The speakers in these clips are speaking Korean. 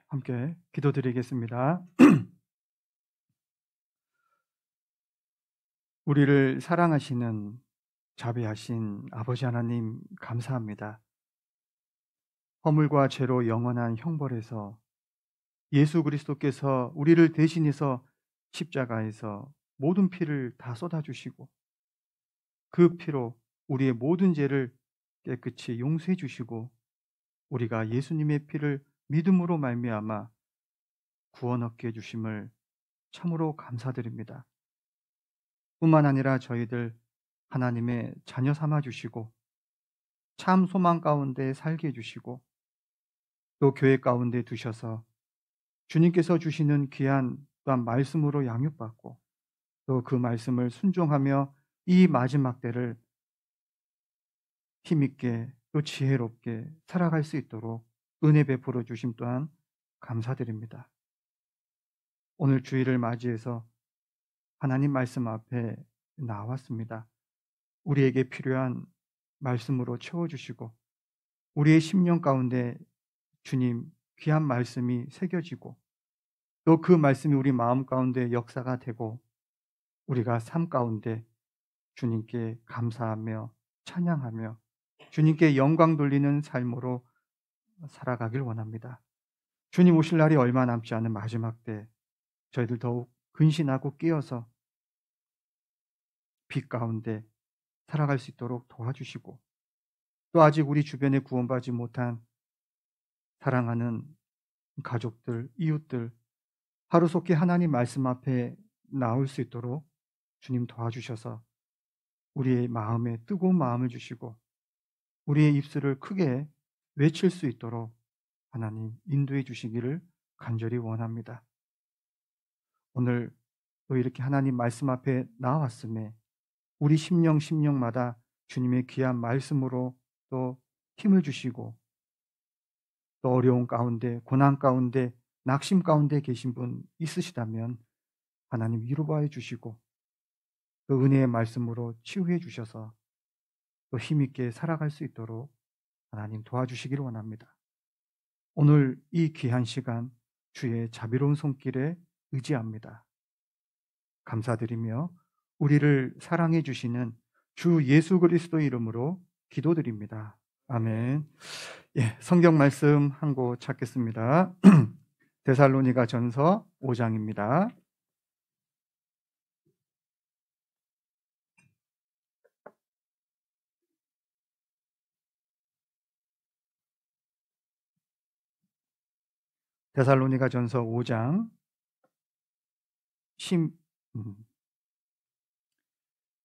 함께 기도드리겠습니다. 우리를 사랑하시는 자비하신 아버지 하나님 감사합니다. 허물과 죄로 영원한 형벌에서 예수 그리스도께서 우리를 대신해서 십자가에서 모든 피를 다 쏟아주시고 그 피로 우리의 모든 죄를 깨끗이 용서해 주시고 우리가 예수님의 피를 믿음으로 말미암아 구원 얻게 해주심을 참으로 감사드립니다. 뿐만 아니라 저희들 하나님의 자녀 삼아 주시고 참 소망 가운데 살게 해주시고 또 교회 가운데 두셔서 주님께서 주시는 귀한 또한 말씀으로 양육받고 또 그 말씀을 순종하며 이 마지막 때를 힘있게 또 지혜롭게 살아갈 수 있도록 은혜 베풀어 주심 또한 감사드립니다. 오늘 주일을 맞이해서 하나님 말씀 앞에 나왔습니다. 우리에게 필요한 말씀으로 채워주시고 우리의 심령 가운데 주님 귀한 말씀이 새겨지고 또 그 말씀이 우리 마음 가운데 역사가 되고 우리가 삶 가운데 주님께 감사하며 찬양하며 주님께 영광 돌리는 삶으로 살아가길 원합니다. 주님 오실 날이 얼마 남지 않은 마지막 때 저희들 더욱 근신하고 끼어서 빛 가운데 살아갈 수 있도록 도와주시고 또 아직 우리 주변에 구원받지 못한 사랑하는 가족들, 이웃들 하루속히 하나님 말씀 앞에 나올 수 있도록 주님 도와주셔서 우리의 마음에 뜨거운 마음을 주시고 우리의 입술을 크게 외칠 수 있도록 하나님 인도해 주시기를 간절히 원합니다. 오늘 또 이렇게 하나님 말씀 앞에 나왔음에 우리 심령마다 주님의 귀한 말씀으로 또 힘을 주시고 또 어려운 가운데 고난 가운데 낙심 가운데 계신 분 있으시다면 하나님 위로해 주시고 또 은혜의 말씀으로 치유해 주셔서 또 힘있게 살아갈 수 있도록 하나님 도와주시기를 원합니다. 오늘 이 귀한 시간 주의 자비로운 손길에 의지합니다. 감사드리며 우리를 사랑해 주시는 주 예수 그리스도 이름으로 기도드립니다. 아멘. 예, 성경 말씀 한 곳 찾겠습니다. 데살로니가 전서 5장입니다. 데살로니가 전서 5장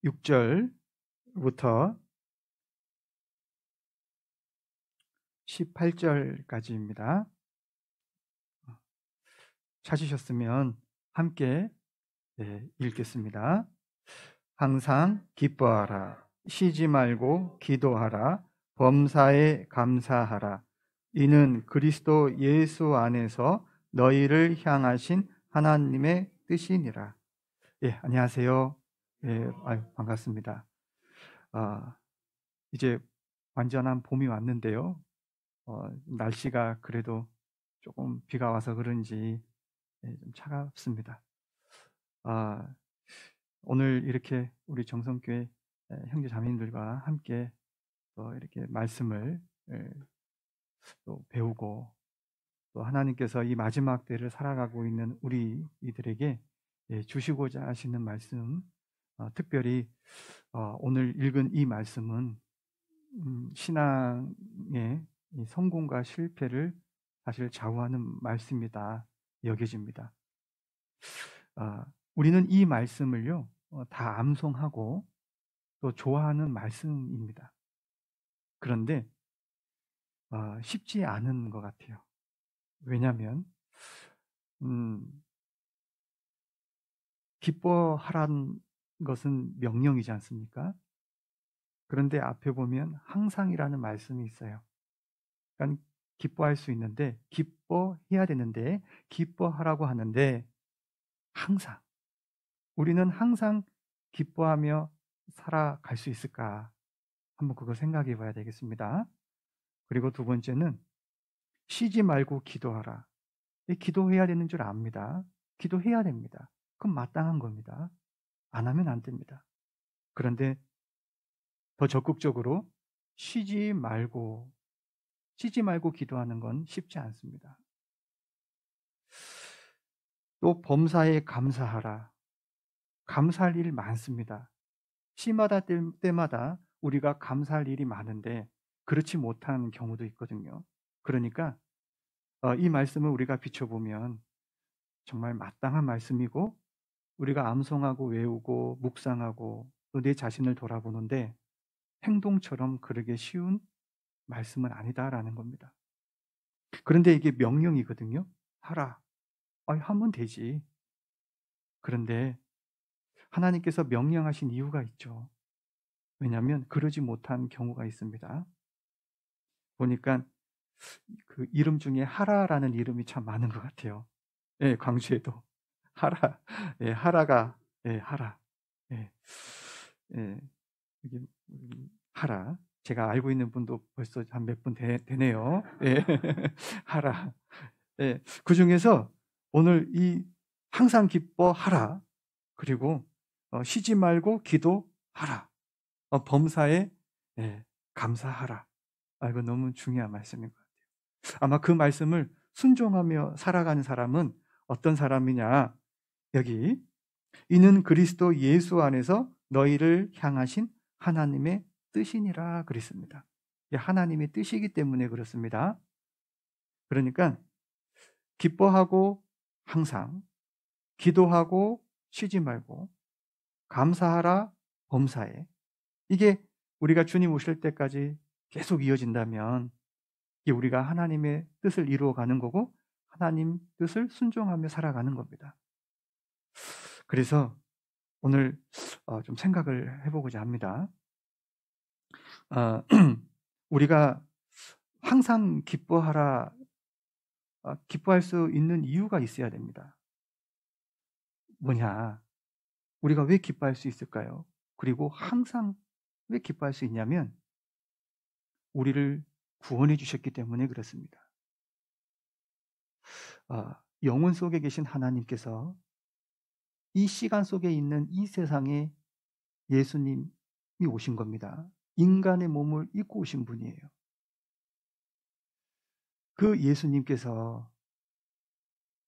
16절부터 18절까지입니다. 찾으셨으면 함께 읽겠습니다. 항상 기뻐하라. 쉬지 말고 기도하라. 범사에 감사하라. 이는 그리스도 예수 안에서 너희를 향하신 하나님의 뜻이니라. 예, 안녕하세요. 예, 반갑습니다. 이제 완전한 봄이 왔는데요. 날씨가 그래도 조금 비가 와서 그런지 좀 차갑습니다. 오늘 이렇게 우리 정성교회 형제 자매님들과 함께 또 이렇게 말씀을 또 배우고 또 하나님께서 이 마지막 때를 살아가고 있는 우리 이들에게 주시고자 하시는 말씀, 특별히 오늘 읽은 이 말씀은 신앙의 이 성공과 실패를 사실 좌우하는 말씀이다 여겨집니다. 우리는 이 말씀을요 다 암송하고 또 좋아하는 말씀입니다. 그런데 쉽지 않은 것 같아요. 왜냐하면 기뻐하란 것은 명령이지 않습니까? 그런데 앞에 보면 항상이라는 말씀이 있어요. 그러니까 기뻐할 수 있는데 기뻐해야 되는데 기뻐하라고 하는데 항상 우리는 항상 기뻐하며 살아갈 수 있을까? 한번 그거 생각해 봐야 되겠습니다. 그리고 두 번째는 쉬지 말고 기도하라. 기도해야 되는 줄 압니다. 기도해야 됩니다. 그건 마땅한 겁니다. 안 하면 안 됩니다. 그런데 더 적극적으로 쉬지 말고 기도하는 건 쉽지 않습니다. 또 범사에 감사하라. 감사할 일 많습니다. 시마다 때마다 우리가 감사할 일이 많은데 그렇지 못한 경우도 있거든요. 그러니까 이 말씀을 우리가 비춰보면 정말 마땅한 말씀이고 우리가 암송하고 외우고 묵상하고 또 내 자신을 돌아보는데 행동처럼 그러기 쉬운 말씀은 아니다라는 겁니다. 그런데 이게 명령이거든요. 하라. 하면 되지. 그런데 하나님께서 명령하신 이유가 있죠. 왜냐하면 그러지 못한 경우가 있습니다. 보니까 그 이름 중에 하라라는 이름이 참 많은 것 같아요. 예, 광주에도 하라. 예, 하라가 하라. 예. 예. 이게 하라. 제가 알고 있는 분도 벌써 한 몇 분 되네요. 예. 하라. 예. 그중에서 오늘 이 항상 기뻐하라. 그리고 쉬지 말고 기도하라. 범사에 감사하라. 이거 너무 중요한 말씀인 것 같아요. 아마 그 말씀을 순종하며 살아가는 사람은 어떤 사람이냐? 여기 이는 그리스도 예수 안에서 너희를 향하신 하나님의 뜻이니라 그랬습니다. 하나님의 뜻이기 때문에 그렇습니다. 그러니까 기뻐하고 항상 기도하고 쉬지 말고 감사하라 범사에 이게 우리가 주님 오실 때까지 계속 이어진다면 이게 우리가 하나님의 뜻을 이루어가는 거고 하나님 뜻을 순종하며 살아가는 겁니다. 그래서 오늘 좀 생각을 해보고자 합니다. 우리가 항상 기뻐할 수 있는 이유가 있어야 됩니다. 뭐냐? 우리가 왜 기뻐할 수 있을까요? 그리고 항상 왜 기뻐할 수 있냐면 우리를 구원해 주셨기 때문에 그렇습니다. 영혼 속에 계신 하나님께서 이 시간 속에 있는 이 세상에 예수님이 오신 겁니다. 인간의 몸을 입고 오신 분이에요. 그 예수님께서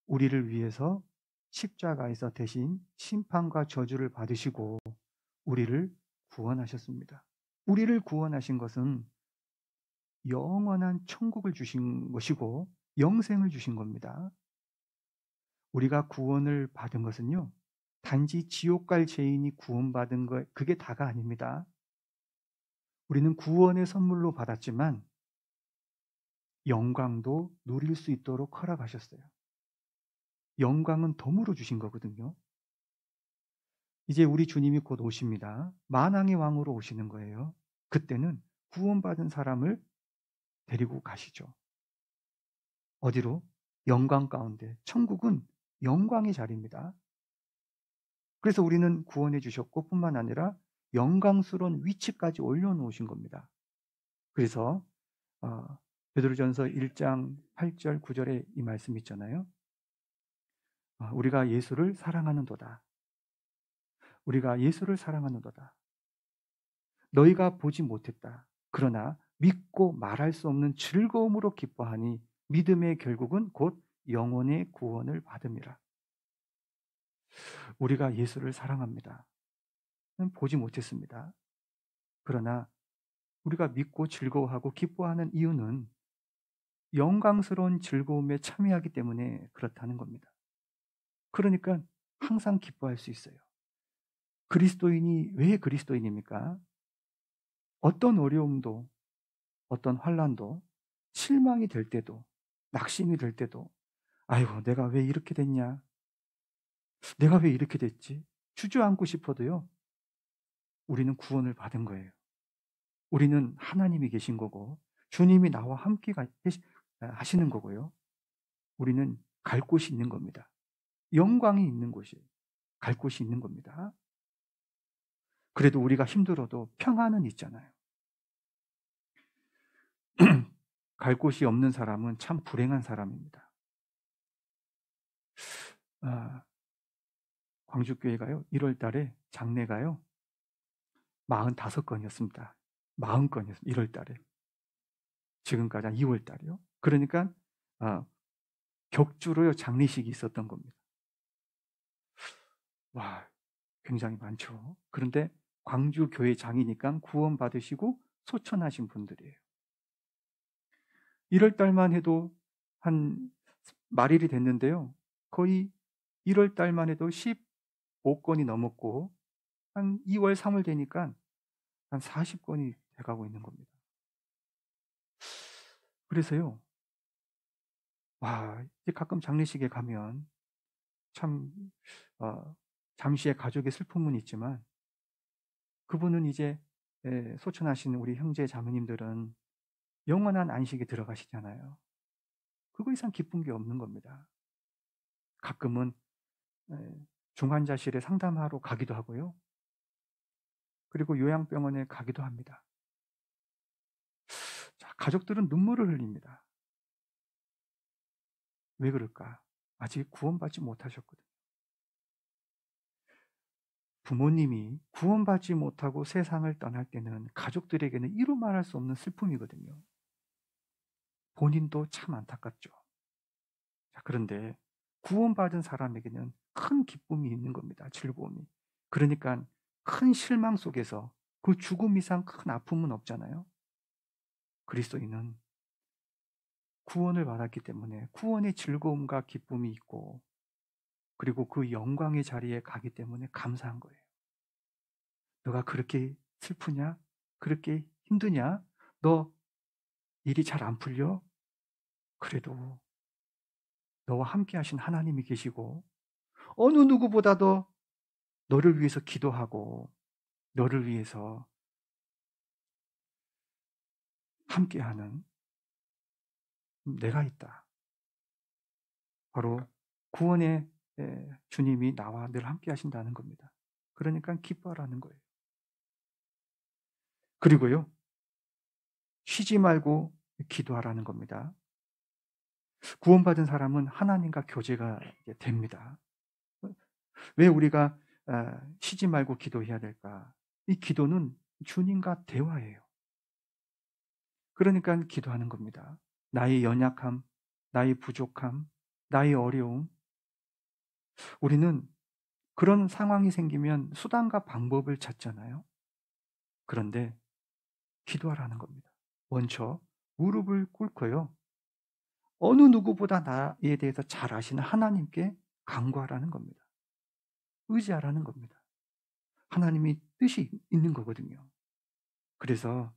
우리를 위해서 십자가에서 대신 심판과 저주를 받으시고 우리를 구원하셨습니다. 우리를 구원하신 것은 영원한 천국을 주신 것이고 영생을 주신 겁니다. 우리가 구원을 받은 것은요, 단지 지옥 갈 죄인이 구원받은 것, 그게 다가 아닙니다. 우리는 구원의 선물로 받았지만 영광도 누릴 수 있도록 허락하셨어요. 영광은 덤으로 주신 거거든요. 이제 우리 주님이 곧 오십니다. 만왕의 왕으로 오시는 거예요. 그때는 구원받은 사람을 데리고 가시죠. 어디로? 영광 가운데. 천국은 영광의 자리입니다. 그래서 우리는 구원해 주셨고 뿐만 아니라 영광스러운 위치까지 올려놓으신 겁니다. 그래서 베드로전서 1장 8절 9절에 이 말씀 있잖아요. 우리가 예수를 사랑하는도다. 우리가 예수를 사랑하는도다. 너희가 보지 못했다. 그러나 믿고 말할 수 없는 즐거움으로 기뻐하니 믿음의 결국은 곧 영혼의 구원을 받음이라. 우리가 예수를 사랑합니다. 보지 못했습니다. 그러나 우리가 믿고 즐거워하고 기뻐하는 이유는 영광스러운 즐거움에 참여하기 때문에 그렇다는 겁니다. 그러니까 항상 기뻐할 수 있어요. 그리스도인이 왜 그리스도인입니까? 어떤 어려움도 어떤 환난도 실망이 될 때도 낙심이 될 때도 아이고 내가 왜 이렇게 됐냐? 내가 왜 이렇게 됐지? 주저앉고 싶어도요. 우리는 구원을 받은 거예요. 우리는 하나님이 계신 거고 주님이 나와 함께 하시는 거고요. 우리는 갈 곳이 있는 겁니다. 영광이 있는 곳이 갈 곳이 있는 겁니다. 그래도 우리가 힘들어도 평안은 있잖아요. 갈 곳이 없는 사람은 참 불행한 사람입니다. 아, 광주교회가요, 1월 달에 장례가요, 45건이었습니다. 40건이었습니다. 1월 달에. 지금까지 한 2월 달이요. 그러니까, 격주로요, 장례식이 있었던 겁니다. 와, 굉장히 많죠. 그런데 광주교회장이니까 구원받으시고 소천하신 분들이에요. 1월 달만 해도 한 말일이 됐는데요. 거의 1월 달만 해도 15건이 넘었고, 한 2월, 3월 되니까 한 40건이 돼가고 있는 겁니다. 그래서요, 와, 이제 가끔 장례식에 가면 참, 잠시의 가족의 슬픔은 있지만, 그분은 이제 소천하신 우리 형제 자매님들은 영원한 안식에 들어가시잖아요. 그거 이상 기쁜 게 없는 겁니다. 가끔은 중환자실에 상담하러 가기도 하고요. 그리고 요양병원에 가기도 합니다. 자, 가족들은 눈물을 흘립니다. 왜 그럴까? 아직 구원받지 못하셨거든요. 부모님이 구원받지 못하고 세상을 떠날 때는 가족들에게는 이루 말할 수 없는 슬픔이거든요. 본인도 참 안타깝죠. 자, 그런데 구원받은 사람에게는 큰 기쁨이 있는 겁니다. 즐거움이. 그러니까 큰 실망 속에서 그 죽음 이상 큰 아픔은 없잖아요. 그리스도인은 구원을 받았기 때문에 구원의 즐거움과 기쁨이 있고, 그리고 그 영광의 자리에 가기 때문에 감사한 거예요. 너가 그렇게 슬프냐? 그렇게 힘드냐? 너 일이 잘 안 풀려? 그래도 너와 함께 하신 하나님이 계시고, 어느 누구보다도 너를 위해서 기도하고 너를 위해서 함께하는 내가 있다. 바로 구원의 주님이 나와 늘 함께 하신다는 겁니다. 그러니까 기뻐하라는 거예요. 그리고요, 쉬지 말고 기도하라는 겁니다. 구원받은 사람은 하나님과 교제가 됩니다. 왜 우리가 쉬지 말고 기도해야 될까? 이 기도는 주님과 대화예요. 그러니까 기도하는 겁니다. 나의 연약함, 나의 부족함, 나의 어려움. 우리는 그런 상황이 생기면 수단과 방법을 찾잖아요. 그런데 기도하라는 겁니다. 먼저 무릎을 꿇고요, 어느 누구보다 나에 대해서 잘 아시는 하나님께 간구하라는 겁니다. 의지하라는 겁니다. 하나님이 뜻이 있는 거거든요. 그래서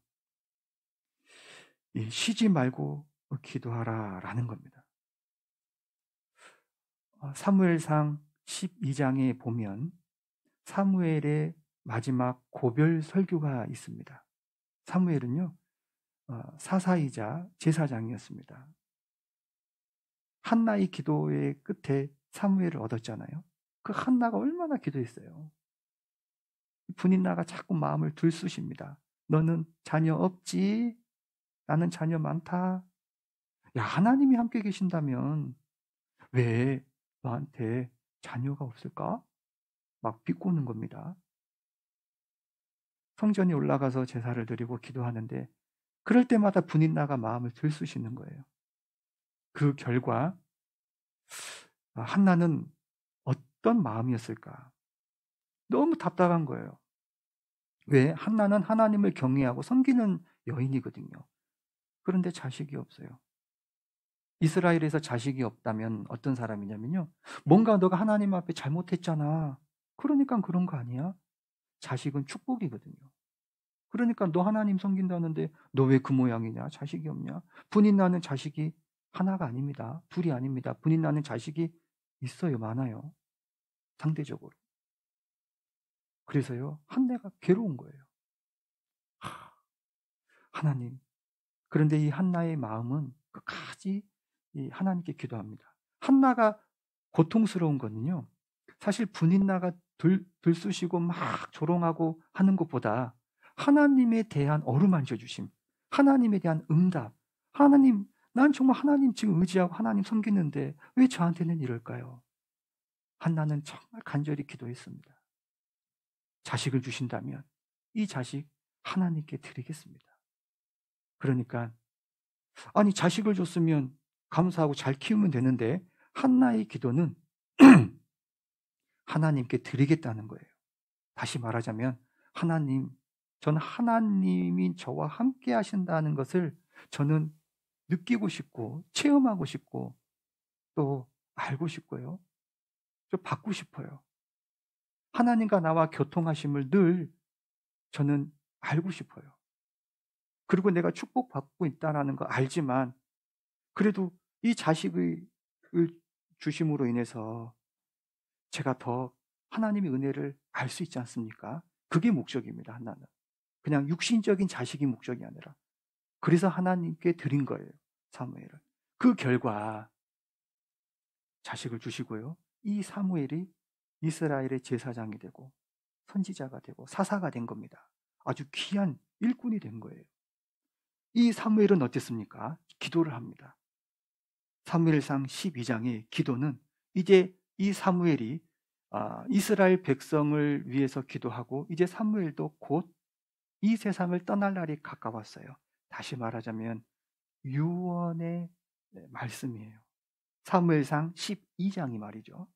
쉬지 말고 기도하라라는 겁니다. 사무엘상 12장에 보면 사무엘의 마지막 고별 설교가 있습니다. 사무엘은요, 사사이자 제사장이었습니다. 한나의 기도의 끝에 사무엘을 얻었잖아요. 그 한나가 얼마나 기도했어요. 분인나가 자꾸 마음을 들쑤십니다. 너는 자녀 없지? 나는 자녀 많다. 야, 하나님이 함께 계신다면 왜 너한테 자녀가 없을까? 막 비꼬는 겁니다. 성전에 올라가서 제사를 드리고 기도하는데 그럴 때마다 분인나가 마음을 들쑤시는 거예요. 그 결과 한나는 어떤 마음이었을까? 너무 답답한 거예요. 왜? 한나는 하나님을 경외하고 섬기는 여인이거든요. 그런데 자식이 없어요. 이스라엘에서 자식이 없다면 어떤 사람이냐면요, 뭔가 너가 하나님 앞에 잘못했잖아. 그러니까 그런 거 아니야? 자식은 축복이거든요. 그러니까 너 하나님 섬긴다는데 너 왜 그 모양이냐? 자식이 없냐? 분인 나는 자식이 하나가 아닙니다. 둘이 아닙니다. 분인 나는 자식이 있어요. 많아요. 상대적으로. 그래서요, 한나가 괴로운 거예요. 하나님. 그런데 이 한나의 마음은 끝까지 이 하나님께 기도합니다. 한나가 고통스러운 거는요, 사실 분인나가 들쑤시고 막 조롱하고 하는 것보다 하나님에 대한 어루만져 주심, 하나님에 대한 응답. 하나님, 난 정말 하나님 지금 의지하고 하나님 섬기는데 왜 저한테는 이럴까요? 한나는 정말 간절히 기도했습니다. 자식을 주신다면 이 자식 하나님께 드리겠습니다. 그러니까 아니 자식을 줬으면 감사하고 잘 키우면 되는데 한나의 기도는 하나님께 드리겠다는 거예요. 다시 말하자면 하나님, 저는 하나님이 저와 함께 하신다는 것을 저는 느끼고 싶고 체험하고 싶고 또 알고 싶고요. 좀 받고 싶어요. 하나님과 나와 교통하심을 늘 저는 알고 싶어요. 그리고 내가 축복받고 있다는 거 알지만 그래도 이 자식을 주심으로 인해서 제가 더 하나님의 은혜를 알 수 있지 않습니까? 그게 목적입니다. 하나는 그냥 육신적인 자식이 목적이 아니라 그래서 하나님께 드린 거예요. 사무엘을. 그 결과 자식을 주시고요. 이 사무엘이 이스라엘의 제사장이 되고 선지자가 되고 사사가 된 겁니다. 아주 귀한 일꾼이 된 거예요. 이 사무엘은 어땠습니까? 기도를 합니다. 사무엘상 12장의 기도는 이제 이 사무엘이 이스라엘 백성을 위해서 기도하고 이제 사무엘도 곧 이 세상을 떠날 날이 가까웠어요. 다시 말하자면 유언의 말씀이에요. 사무엘상 12장이 말이죠.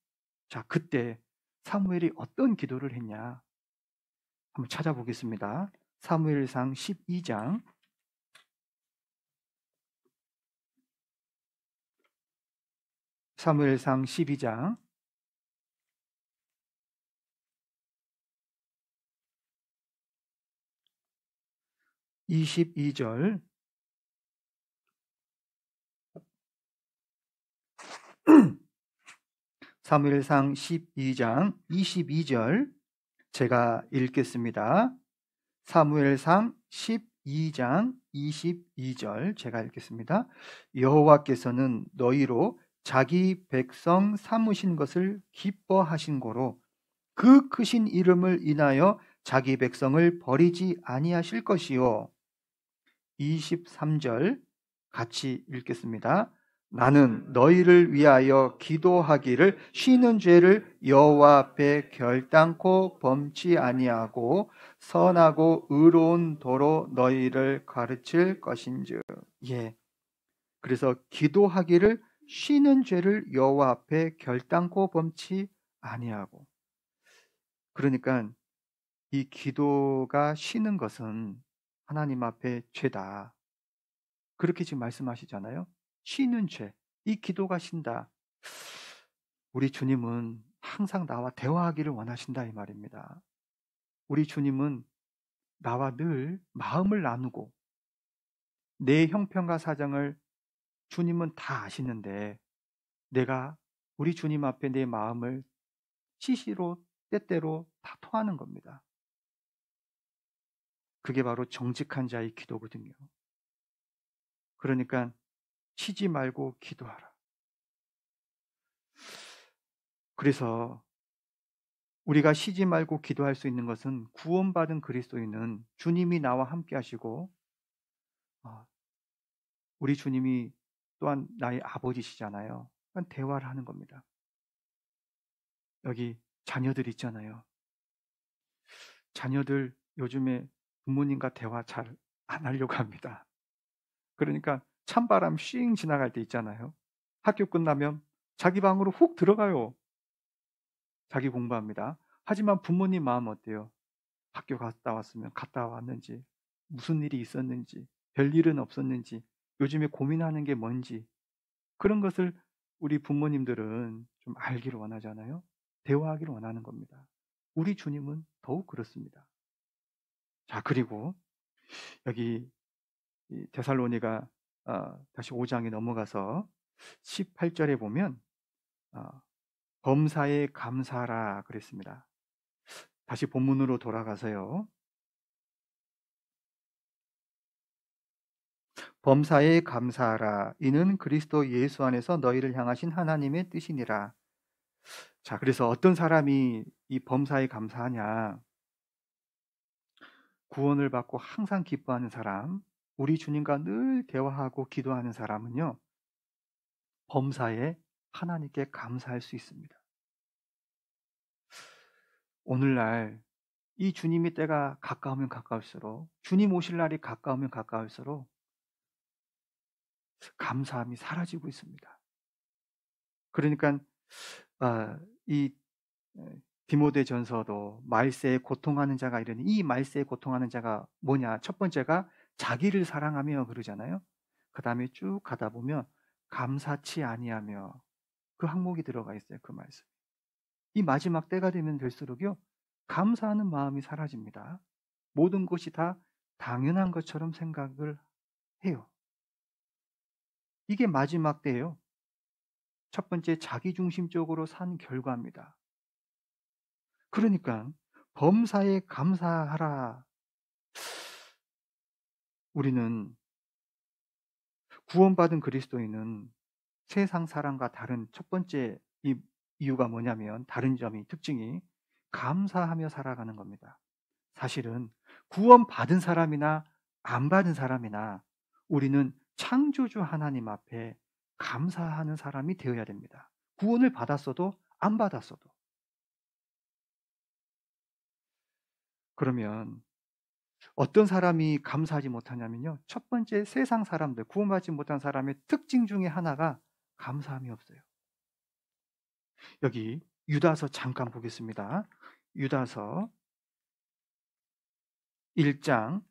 자, 그때 사무엘이 어떤 기도를 했냐? 한번 찾아보겠습니다. 사무엘상 12장 사무엘상 12장 22절 사무엘상 12장 22절 제가 읽겠습니다. 사무엘상 12장 22절 제가 읽겠습니다. 여호와께서는 너희로 자기 백성 삼으신 것을 기뻐하신 고로 그 크신 이름을 인하여 자기 백성을 버리지 아니하실 것이요. 23절 같이 읽겠습니다. 나는 너희를 위하여 기도하기를 쉬는 죄를 여호와 앞에 결단코 범치 아니하고 선하고 의로운 도로 너희를 가르칠 것인즉. 예. 그래서 기도하기를 쉬는 죄를 여호와 앞에 결단코 범치 아니하고. 그러니까 이 기도가 쉬는 것은 하나님 앞에 죄다. 그렇게 지금 말씀하시잖아요. 쉬는 죄, 이 기도가 쉰다. 우리 주님은 항상 나와 대화하기를 원하신다 이 말입니다. 우리 주님은 나와 늘 마음을 나누고 내 형편과 사정을 주님은 다 아시는데 내가 우리 주님 앞에 내 마음을 시시로 때때로 다 토하는 겁니다. 그게 바로 정직한 자의 기도거든요. 그러니까 쉬지 말고 기도하라. 그래서 우리가 쉬지 말고 기도할 수 있는 것은 구원받은 그리스도인은 주님이 나와 함께 하시고 우리 주님이 또한 나의 아버지시잖아요. 그러니까 대화를 하는 겁니다. 여기 자녀들 있잖아요. 자녀들 요즘에 부모님과 대화 잘 안 하려고 합니다. 그러니까 찬바람 쉥 지나갈 때 있잖아요. 학교 끝나면 자기 방으로 훅 들어가요. 자기 공부합니다. 하지만 부모님 마음 어때요? 학교 갔다 왔으면 갔다 왔는지, 무슨 일이 있었는지, 별일은 없었는지, 요즘에 고민하는 게 뭔지 그런 것을 우리 부모님들은 좀 알기를 원하잖아요. 대화하기를 원하는 겁니다. 우리 주님은 더욱 그렇습니다. 자, 그리고 여기 데살로니가 다시 5장에 넘어가서 18절에 보면 범사에 감사하라 그랬습니다. 다시 본문으로 돌아가서요. 범사에 감사하라. 이는 그리스도 예수 안에서 너희를 향하신 하나님의 뜻이니라. 자, 그래서 어떤 사람이 이 범사에 감사하냐? 구원을 받고 항상 기뻐하는 사람, 우리 주님과 늘 대화하고 기도하는 사람은요, 범사에 하나님께 감사할 수 있습니다. 오늘날 이 주님의 때가 가까우면 가까울수록, 주님 오실 날이 가까우면 가까울수록 감사함이 사라지고 있습니다. 그러니까 이 디모데전서도 말세에 고통하는 자가 이르니, 이 말세에 고통하는 자가 뭐냐? 첫 번째가 자기를 사랑하며 그러잖아요. 그 다음에 쭉 가다 보면 감사치 아니하며, 그 항목이 들어가 있어요. 그 말씀. 이 마지막 때가 되면 될수록요, 감사하는 마음이 사라집니다. 모든 것이 다 당연한 것처럼 생각을 해요. 이게 마지막 때예요. 첫 번째, 자기중심적으로 산 결과입니다. 그러니까 범사에 감사하라. 우리는 구원받은 그리스도인은 세상 사람과 다른 첫 번째 이유가 뭐냐면, 다른 점이, 특징이 감사하며 살아가는 겁니다. 사실은 구원받은 사람이나 안 받은 사람이나 우리는 창조주 하나님 앞에 감사하는 사람이 되어야 됩니다. 구원을 받았어도 안 받았어도. 그러면 어떤 사람이 감사하지 못하냐면요, 첫 번째, 세상 사람들, 구원받지 못한 사람의 특징 중에 하나가 감사함이 없어요. 여기 유다서 잠깐 보겠습니다. 유다서 1장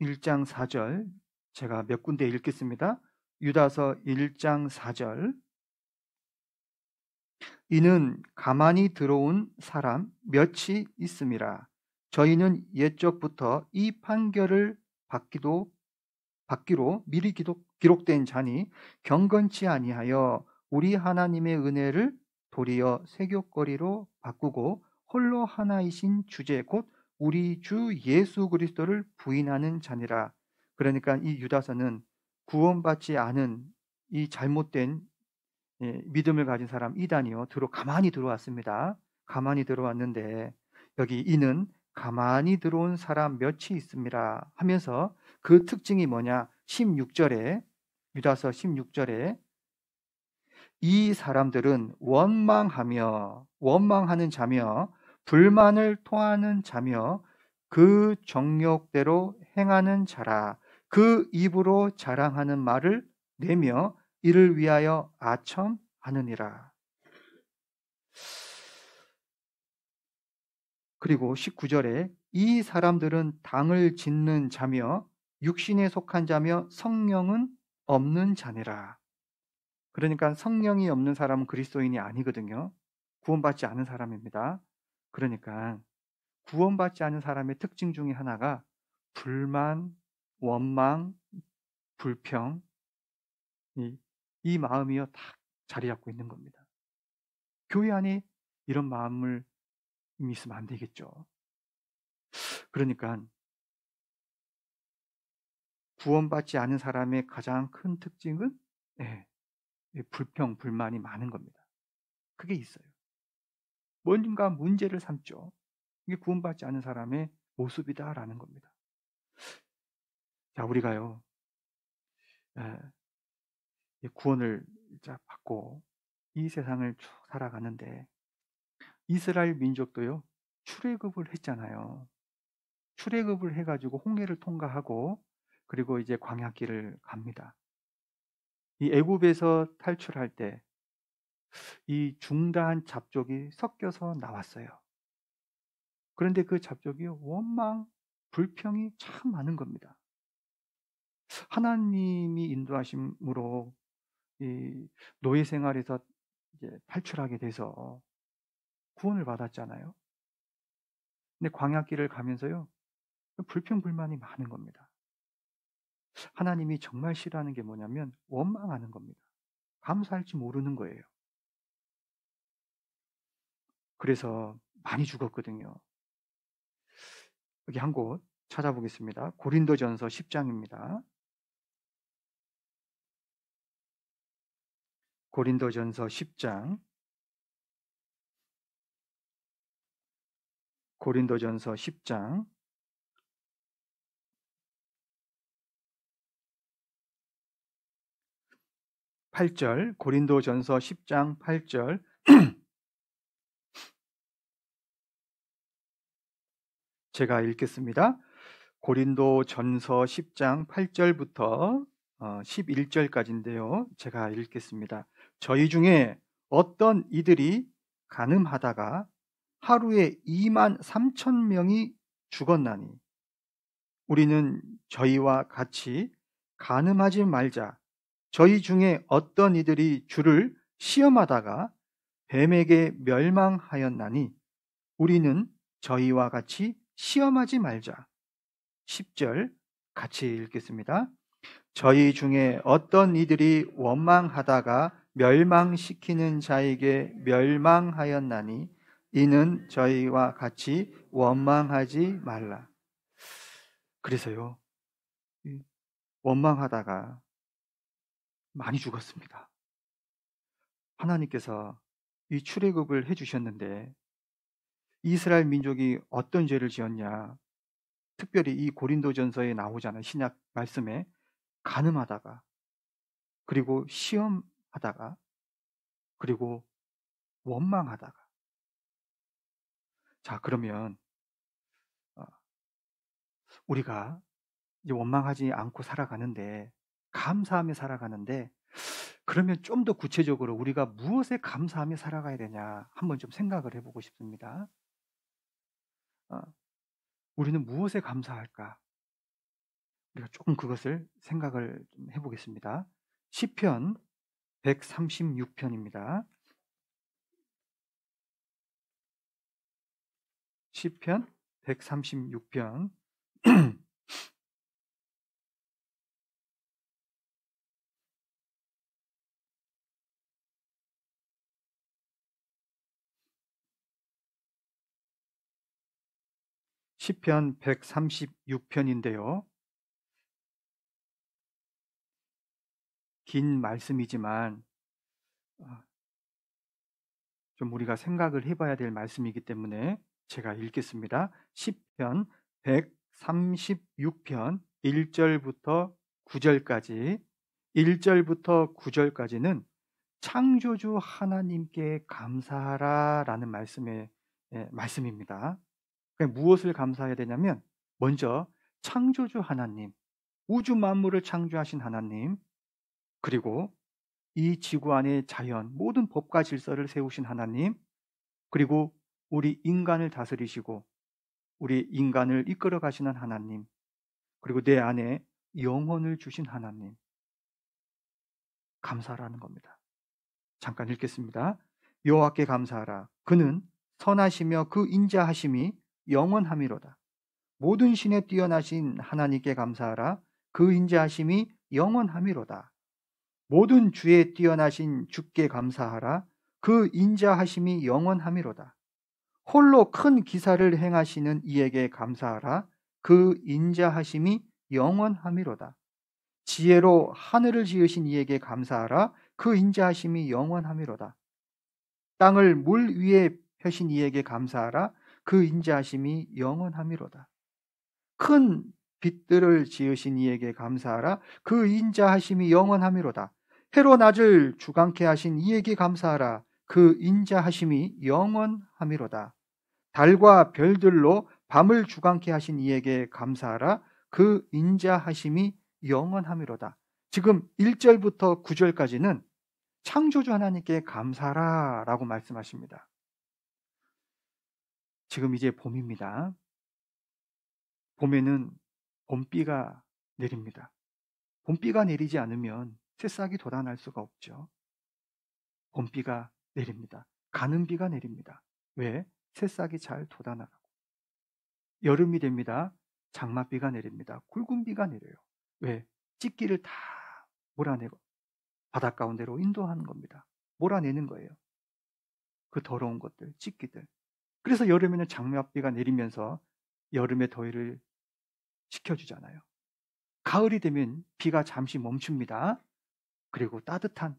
1장 4절, 제가 몇 군데 읽겠습니다. 유다서 1장 4절. 이는 가만히 들어온 사람 몇이 있음이라. 저희는 옛적부터 이 판결을 받기로 미리 기록된 자니 경건치 아니하여 우리 하나님의 은혜를 도리어 세교거리로 바꾸고 홀로 하나이신 주제 곧 우리 주 예수 그리스도를 부인하는 자니라. 그러니까 이 유다서는 구원받지 않은 이 잘못된 믿음을 가진 사람 이단이요, 가만히 들어왔습니다. 가만히 들어왔는데, 여기 이는 가만히 들어온 사람 몇이 있습니다 하면서 그 특징이 뭐냐? 16절에, 유다서 16절에 이 사람들은 원망하는 자며 불만을 토하는 자며 그 정욕대로 행하는 자라. 그 입으로 자랑하는 말을 내며 이를 위하여 아첨하느니라. 그리고 19절에 이 사람들은 당을 짓는 자며 육신에 속한 자며 성령은 없는 자니라. 그러니까 성령이 없는 사람은 그리스도인이 아니거든요. 구원받지 않은 사람입니다. 그러니까 구원받지 않은 사람의 특징 중에 하나가 불만, 원망, 불평, 이 마음이요, 다 자리 잡고 있는 겁니다. 교회 안에 이런 마음을 있으면 안 되겠죠. 그러니까 구원받지 않은 사람의 가장 큰 특징은 불평, 불만이 많은 겁니다. 그게 있어요. 뭔가 문제를 삼죠. 이게 구원받지 않은 사람의 모습이다라는 겁니다. 자, 우리가요, 구원을 받고 이 세상을 쭉 살아가는데, 이스라엘 민족도요, 출애굽을 했잖아요. 출애굽을 해가지고 홍해를 통과하고, 그리고 이제 광야길을 갑니다. 이 애굽에서 탈출할 때 이 중다한 잡족이 섞여서 나왔어요. 그런데 그 잡족이 원망, 불평이 참 많은 겁니다. 하나님이 인도하심으로 이 노예 생활에서 이제 탈출하게 돼서 구원을 받았잖아요. 근데 광야길을 가면서요, 불평 불만이 많은 겁니다. 하나님이 정말 싫어하는 게 뭐냐면 원망하는 겁니다. 감사할 줄 모르는 거예요. 그래서 많이 죽었거든요. 여기 한 곳 찾아보겠습니다. 고린도전서 10장입니다. 고린도전서 10장, 고린도전서 10장 8절, 고린도전서 10장 8절. 제가 읽겠습니다. 고린도전서 10장 8절부터 11절까지인데요. 제가 읽겠습니다. 저희 중에 어떤 이들이 간음하다가 하루에 2만 3천 명이 죽었나니 우리는 저희와 같이 간음하지 말자. 저희 중에 어떤 이들이 주를 시험하다가 뱀에게 멸망하였나니 우리는 저희와 같이 시험하지 말자. 10절 같이 읽겠습니다. 저희 중에 어떤 이들이 원망하다가 멸망시키는 자에게 멸망하였나니 이는 저희와 같이 원망하지 말라. 그래서요, 원망하다가 많이 죽었습니다. 하나님께서 이 출애굽을 해주셨는데 이스라엘 민족이 어떤 죄를 지었냐? 특별히 이 고린도전서에 나오잖아요. 신약 말씀에 간음하다가, 그리고 시험하다가, 그리고 원망하다가. 자, 그러면 우리가 이제 원망하지 않고 살아가는데, 감사하며 살아가는데, 그러면 좀 더 구체적으로 우리가 무엇에 감사하며 살아가야 되냐 한번 좀 생각을 해보고 싶습니다. 우리는 무엇에 감사할까? 우리가 조금 그것을 생각을 좀 해보겠습니다. 시편 136편입니다. 시편 136편. 시편 136편인데요. 긴 말씀이지만 좀 우리가 생각을 해봐야 될 말씀이기 때문에 제가 읽겠습니다. 시편 136편 1절부터 9절까지, 1절부터 9절까지는 창조주 하나님께 감사하라 라는 말씀입니다. 무엇을 감사해야 되냐면 먼저 창조주 하나님, 우주 만물을 창조하신 하나님, 그리고 이 지구 안에 자연, 모든 법과 질서를 세우신 하나님, 그리고 우리 인간을 다스리시고 우리 인간을 이끌어 가시는 하나님, 그리고 내 안에 영혼을 주신 하나님, 감사라는 겁니다. 잠깐 읽겠습니다. 여호와께 감사하라. 그는 선하시며 그 인자하심이 영원함이로다. 모든 신에 뛰어나신 하나님께 감사하라. 그 인자하심이 영원함이로다. 모든 주에 뛰어나신 주께 감사하라. 그 인자하심이 영원함이로다. 홀로 큰 기사를 행하시는 이에게 감사하라. 그 인자하심이 영원함이로다. 지혜로 하늘을 지으신 이에게 감사하라. 그 인자하심이 영원함이로다. 땅을 물 위에 펴신 이에게 감사하라. 그 인자하심이 영원함이로다. 큰 빛들을 지으신 이에게 감사하라. 그 인자하심이 영원함이로다. 해로 낮을 주관케 하신 이에게 감사하라. 그 인자하심이 영원함이로다. 달과 별들로 밤을 주관케 하신 이에게 감사하라. 그 인자하심이 영원함이로다. 지금 1절부터 9절까지는 창조주 하나님께 감사하라 라고 말씀하십니다. 지금 이제 봄입니다. 봄에는 봄비가 내립니다. 봄비가 내리지 않으면 새싹이 돋아날 수가 없죠. 봄비가 내립니다. 가는 비가 내립니다. 왜? 새싹이 잘 돋아나라고. 여름이 됩니다. 장맛비가 내립니다. 굵은 비가 내려요. 왜? 찌기를 다 몰아내고 바닷 가운데로 인도하는 겁니다. 몰아내는 거예요. 그 더러운 것들, 찌기들. 그래서 여름에는 장맛비가 내리면서 여름의 더위를 식혀주잖아요. 가을이 되면 비가 잠시 멈춥니다. 그리고 따뜻한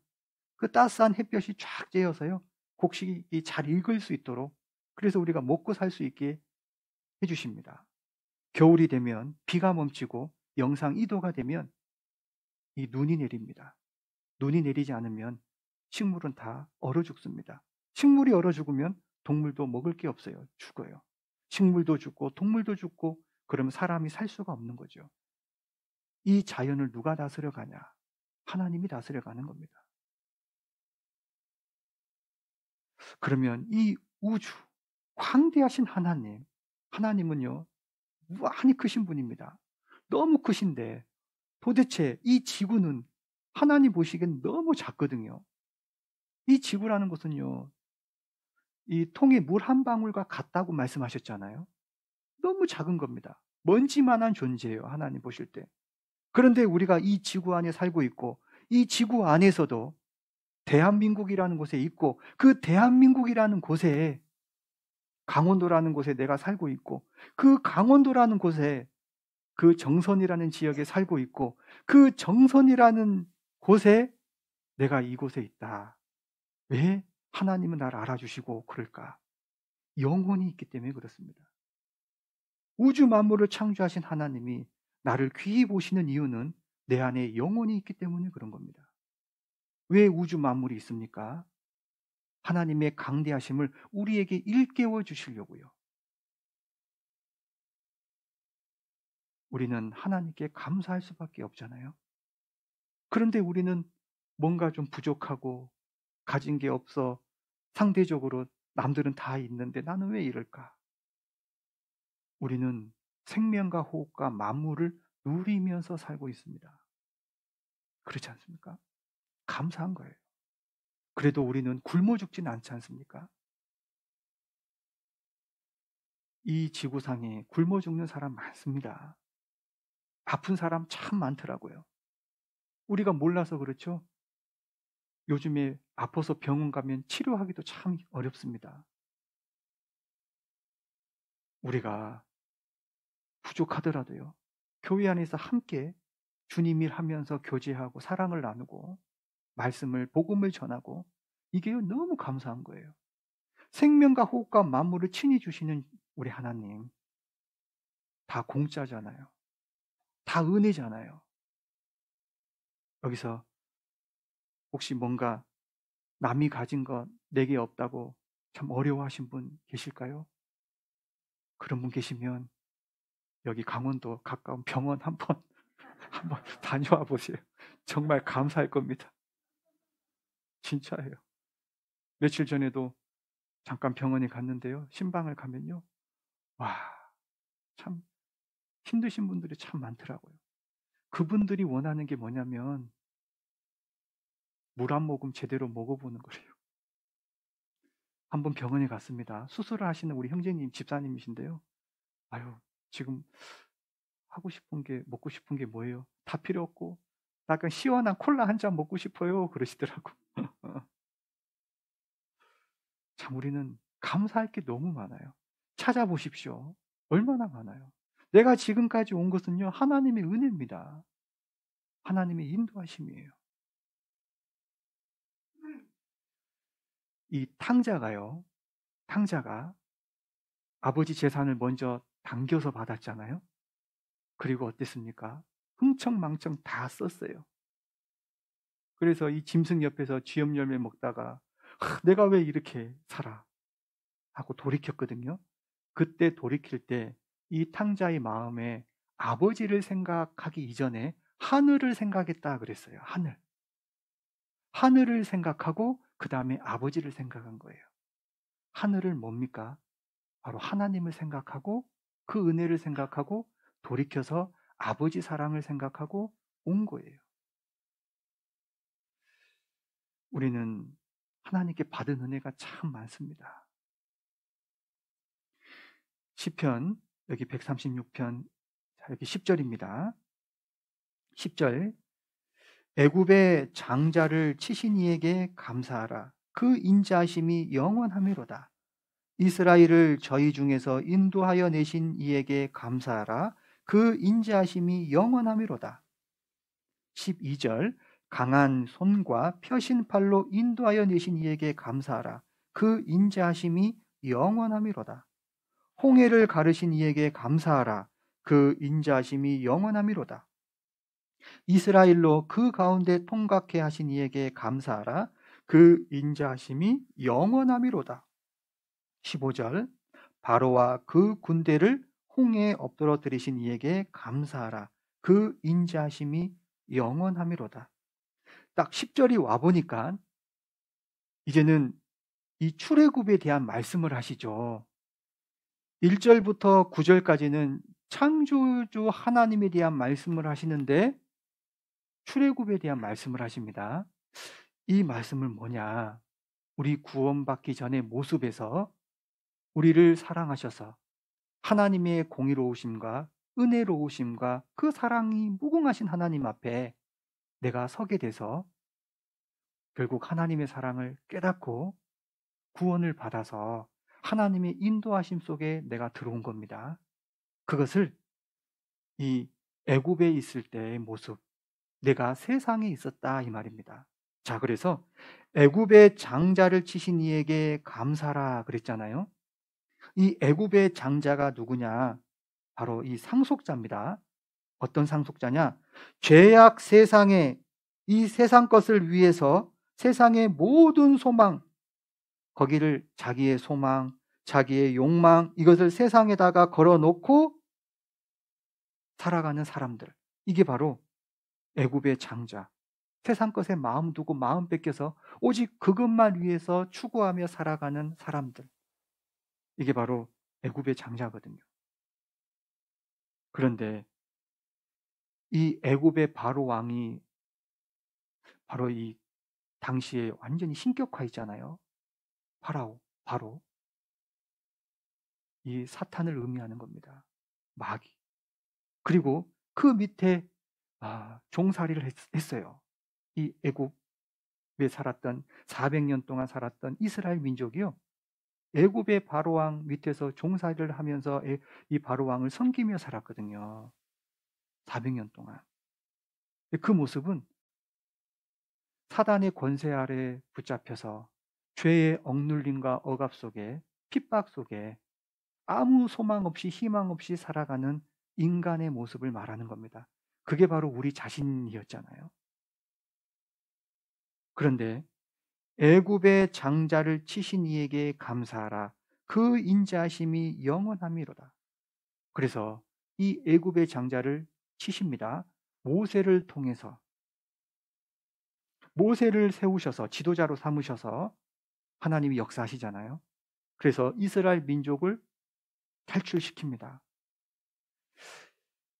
그 따스한 햇볕이 쫙 쬐어서요. 곡식이 잘 익을 수 있도록, 그래서 우리가 먹고 살 수 있게 해주십니다. 겨울이 되면 비가 멈추고 영상 2도가 되면 이 눈이 내립니다. 눈이 내리지 않으면 식물은 다 얼어 죽습니다. 식물이 얼어 죽으면 동물도 먹을 게 없어요. 죽어요. 식물도 죽고 동물도 죽고 그러면 사람이 살 수가 없는 거죠. 이 자연을 누가 다스려 가냐? 하나님이 다스려 가는 겁니다. 그러면 이 우주, 광대하신 하나님은요, 무한히 크신 분입니다. 너무 크신데 도대체 이 지구는 하나님 보시기엔 너무 작거든요. 이 지구라는 것은요, 이 통에 물 한 방울과 같다고 말씀하셨잖아요. 너무 작은 겁니다. 먼지만한 존재예요, 하나님 보실 때. 그런데 우리가 이 지구 안에 살고 있고, 이 지구 안에서도 대한민국이라는 곳에 있고, 그 대한민국이라는 곳에 강원도라는 곳에 내가 살고 있고, 그 강원도라는 곳에 그 정선이라는 지역에 살고 있고, 그 정선이라는 곳에 내가 이곳에 있다. 왜 하나님은 나를 알아주시고 그럴까? 영혼이 있기 때문에 그렇습니다. 우주 만물을 창조하신 하나님이 나를 귀히 보시는 이유는 내 안에 영혼이 있기 때문에 그런 겁니다. 왜 우주 만물이 있습니까? 하나님의 강대하심을 우리에게 일깨워 주시려고요. 우리는 하나님께 감사할 수밖에 없잖아요. 그런데 우리는 뭔가 좀 부족하고 가진 게 없어 상대적으로 남들은 다 있는데 나는 왜 이럴까? 우리는 생명과 호흡과 만물을 누리면서 살고 있습니다. 그렇지 않습니까? 감사한 거예요. 그래도 우리는 굶어 죽진 않지 않습니까? 이 지구상에 굶어 죽는 사람 많습니다. 아픈 사람 참 많더라고요. 우리가 몰라서 그렇죠? 요즘에 아파서 병원 가면 치료하기도 참 어렵습니다. 우리가 부족하더라도요, 교회 안에서 함께 주님 일 하면서 교제하고 사랑을 나누고 말씀을, 복음을 전하고 이게요, 너무 감사한 거예요. 생명과 호흡과 만물을 친히 주시는 우리 하나님, 다 공짜잖아요. 다 은혜잖아요. 여기서 혹시 뭔가 남이 가진 것 내게 없다고 참 어려워하신 분 계실까요? 그런 분 계시면 여기 강원도 가까운 병원 한번 다녀와 보세요. 정말 감사할 겁니다. 진짜예요. 며칠 전에도 잠깐 병원에 갔는데요. 신방을 가면요. 와, 참 힘드신 분들이 참 많더라고요. 그분들이 원하는 게 뭐냐면 물 한 모금 제대로 먹어보는 거래요. 한번 병원에 갔습니다. 수술을 하시는 우리 형제님, 집사님이신데요. 아유, 지금 하고 싶은 게, 먹고 싶은 게 뭐예요? 다 필요 없고, 약간 시원한 콜라 한 잔 먹고 싶어요. 그러시더라고. 참, 우리는 감사할 게 너무 많아요. 찾아보십시오. 얼마나 많아요. 내가 지금까지 온 것은요, 하나님의 은혜입니다. 하나님의 인도하심이에요. 이 탕자가 아버지 재산을 먼저 당겨서 받았잖아요. 그리고 어땠습니까? 흥청망청 다 썼어요. 그래서 이 짐승 옆에서 쥐염 열매 먹다가 내가 왜 이렇게 살아? 하고 돌이켰거든요. 그때 돌이킬 때 이 탕자의 마음에 아버지를 생각하기 이전에 하늘을 생각했다 그랬어요. 하늘을 생각하고 그 다음에 아버지를 생각한 거예요. 하늘을 뭡니까? 바로 하나님을 생각하고 그 은혜를 생각하고 돌이켜서 아버지 사랑을 생각하고 온 거예요. 우리는 하나님께 받은 은혜가 참 많습니다. 시편 여기 136편 여기 10절입니다. 10절 애굽의 장자를 치신 이에게 감사하라. 그 인자하심이 영원하미로다. 이스라엘을 저희 중에서 인도하여 내신 이에게 감사하라. 그 인자하심이 영원하미로다. 12절 강한 손과 펴신 팔로 인도하여 내신 이에게 감사하라. 그 인자하심이 영원하미로다. 홍해를 가르신 이에게 감사하라. 그 인자하심이 영원하미로다. 이스라엘로 그 가운데 통각해 하신 이에게 감사하라. 그 인자하심이 영원함이로다. 15절 바로와 그 군대를 홍해에 엎드러 들이신 이에게 감사하라. 그 인자하심이 영원함이로다. 딱 10절이 와보니까 이제는 이 출애굽에 대한 말씀을 하시죠. 1절부터 9절까지는 창조주 하나님에 대한 말씀을 하시는데 출애굽에 대한 말씀을 하십니다. 이 말씀은 뭐냐? 우리 구원받기 전의 모습에서 우리를 사랑하셔서 하나님의 공의로우심과 은혜로우심과 그 사랑이 무궁하신 하나님 앞에 내가 서게 돼서 결국 하나님의 사랑을 깨닫고 구원을 받아서 하나님의 인도하심 속에 내가 들어온 겁니다. 그것을 이 애굽에 있을 때의 모습, 내가 세상에 있었다 이 말입니다. 자, 그래서 애굽의 장자를 치신 이에게 감사라 그랬잖아요. 이 애굽의 장자가 누구냐? 바로 이 상속자입니다. 어떤 상속자냐? 죄악 세상에 이 세상 것을 위해서 세상의 모든 소망, 거기를 자기의 소망, 자기의 욕망, 이것을 세상에다가 걸어놓고 살아가는 사람들. 이게 바로 애굽의 장자. 세상 것에 마음 두고 마음 뺏겨서 오직 그것만 위해서 추구하며 살아가는 사람들. 이게 바로 애굽의 장자거든요. 그런데 이 애굽의 바로 왕이 바로 이 당시에 완전히 신격화 있잖아요. 바로 이 사탄을 의미하는 겁니다. 마귀. 그리고 그 밑에 종살이를 했어요. 이 애굽에 살았던 400년 동안 살았던 이스라엘 민족이요. 애굽의 바로왕 밑에서 종살이를 하면서 이 바로왕을 섬기며 살았거든요. 400년 동안. 그 모습은 사단의 권세 아래 붙잡혀서 죄의 억눌림과 억압 속에 핍박 속에 아무 소망 없이 희망 없이 살아가는 인간의 모습을 말하는 겁니다. 그게 바로 우리 자신이었잖아요. 그런데 애굽의 장자를 치신 이에게 감사하라. 그 인자하심이 영원함이로다. 그래서 이 애굽의 장자를 치십니다. 모세를 통해서 모세를 세우셔서 지도자로 삼으셔서 하나님이 역사하시잖아요. 그래서 이스라엘 민족을 탈출시킵니다.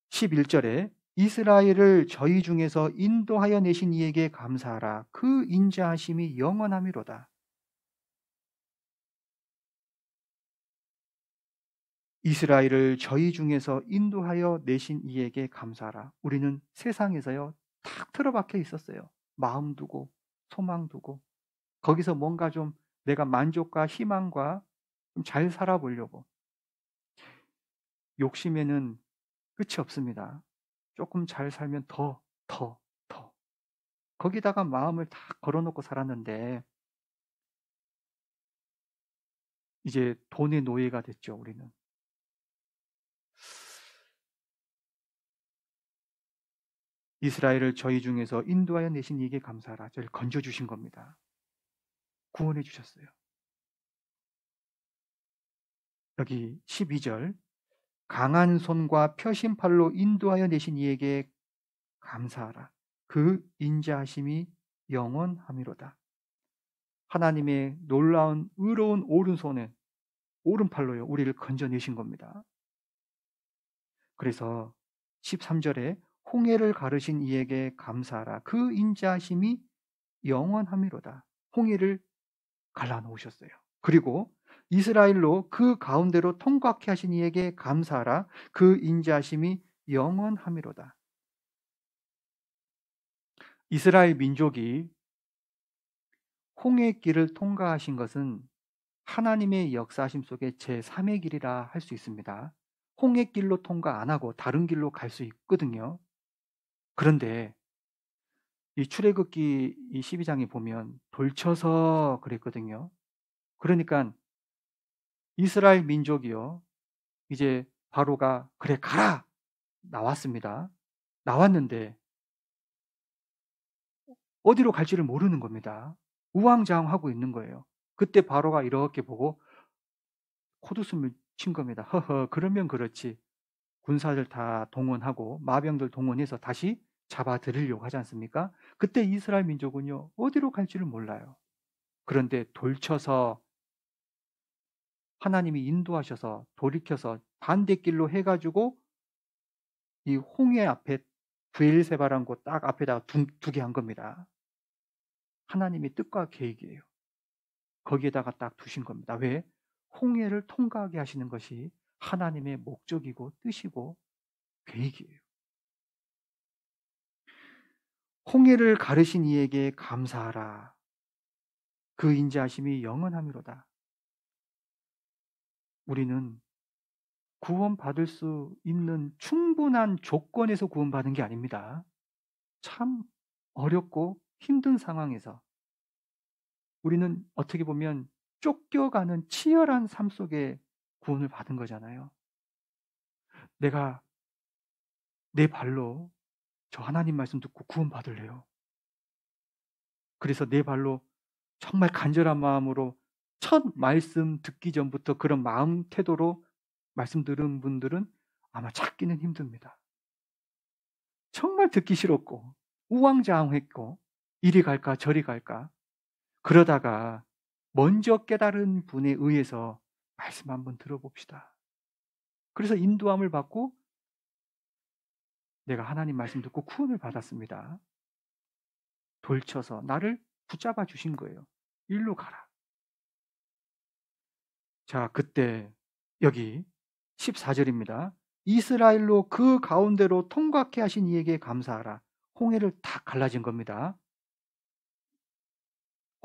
11절에 이스라엘을 저희 중에서 인도하여 내신 이에게 감사하라. 그 인자하심이 영원함이로다. 이스라엘을 저희 중에서 인도하여 내신 이에게 감사하라. 우리는 세상에서요 탁 틀어박혀 있었어요. 마음 두고 소망 두고 거기서 뭔가 좀 내가 만족과 희망과 좀 잘 살아보려고. 욕심에는 끝이 없습니다. 조금 잘 살면 더. 거기다가 마음을 다 걸어놓고 살았는데 이제 돈의 노예가 됐죠, 우리는. 이스라엘을 저희 중에서 인도하여 내신 이에게 감사하라. 저를 건져주신 겁니다. 구원해 주셨어요. 여기 12절 강한 손과 펴신 팔로 인도하여 내신 이에게 감사하라. 그 인자하심이 영원함이로다. 하나님의 놀라운 의로운 오른손에 오른팔로요 우리를 건져내신 겁니다. 그래서 13절에 홍해를 가르신 이에게 감사하라. 그 인자하심이 영원함이로다. 홍해를 갈라놓으셨어요. 그리고 이스라엘로 그 가운데로 통과케 하신 이에게 감사하라. 그 인자하심이 영원함이로다. 이스라엘 민족이 홍해 길을 통과하신 것은 하나님의 역사하심 속에 제3의 길이라 할 수 있습니다. 홍해 길로 통과 안 하고 다른 길로 갈 수 있거든요. 그런데 이 출애굽기 이 12장에 보면 돌쳐서 그랬거든요. 그러니까 이스라엘 민족이요. 이제 바로가 그래 가라 나왔습니다. 나왔는데 어디로 갈지를 모르는 겁니다. 우왕좌왕하고 있는 거예요. 그때 바로가 이렇게 보고 콧웃음을 친 겁니다. 허허, 그러면 그렇지. 군사들 다 동원하고 마병들 동원해서 다시 잡아들이려고 하지 않습니까? 그때 이스라엘 민족은요, 어디로 갈지를 몰라요. 그런데 돌쳐서 하나님이 인도하셔서 돌이켜서 반대길로 해가지고 이 홍해 앞에 브엘세바라는 곳 딱 앞에다가 두게 한 겁니다. 하나님의 뜻과 계획이에요. 거기에다가 딱 두신 겁니다. 왜? 홍해를 통과하게 하시는 것이 하나님의 목적이고 뜻이고 계획이에요. 홍해를 가르신 이에게 감사하라. 그 인자하심이 영원함이로다. 우리는 구원받을 수 있는 충분한 조건에서 구원받은 게 아닙니다. 참 어렵고 힘든 상황에서 우리는 어떻게 보면 쫓겨가는 치열한 삶 속에 구원을 받은 거잖아요. 내가 내 발로 저 하나님 말씀 듣고 구원받을래요. 그래서 내 발로 정말 간절한 마음으로 첫 말씀 듣기 전부터 그런 마음 태도로 말씀 들은 분들은 아마 찾기는 힘듭니다. 정말 듣기 싫었고 우왕좌왕했고 이리 갈까 저리 갈까 그러다가 먼저 깨달은 분에 의해서 말씀 한번 들어봅시다. 그래서 인도함을 받고 내가 하나님 말씀 듣고 구원을 받았습니다. 돌쳐서 나를 붙잡아 주신 거예요. 일로 가라. 자, 그때 여기 14절입니다. 이스라엘로 그 가운데로 통과케 하신 이에게 감사하라. 홍해를 다 갈라진 겁니다.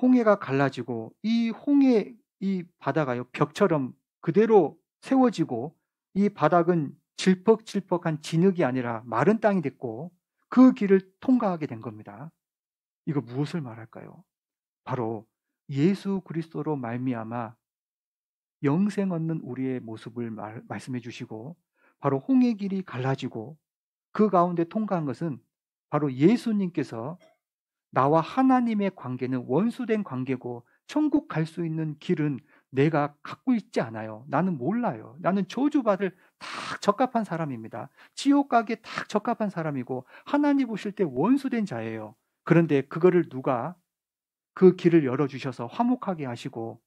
홍해가 갈라지고 이 홍해 이 바다가요 벽처럼 그대로 세워지고 이 바닥은 질퍽질퍽한 진흙이 아니라 마른 땅이 됐고 그 길을 통과하게 된 겁니다. 이거 무엇을 말할까요? 바로 예수 그리스도로 말미암아 영생 얻는 우리의 모습을 말씀해 주시고 바로 홍해 길이 갈라지고 그 가운데 통과한 것은 바로 예수님께서 나와 하나님의 관계는 원수된 관계고 천국 갈 수 있는 길은 내가 갖고 있지 않아요. 나는 몰라요. 나는 저주받을 딱 적합한 사람입니다. 지옥 가기에 딱 적합한 사람이고 하나님 보실 때 원수된 자예요. 그런데 그거를 누가 그 길을 열어주셔서 화목하게 하시고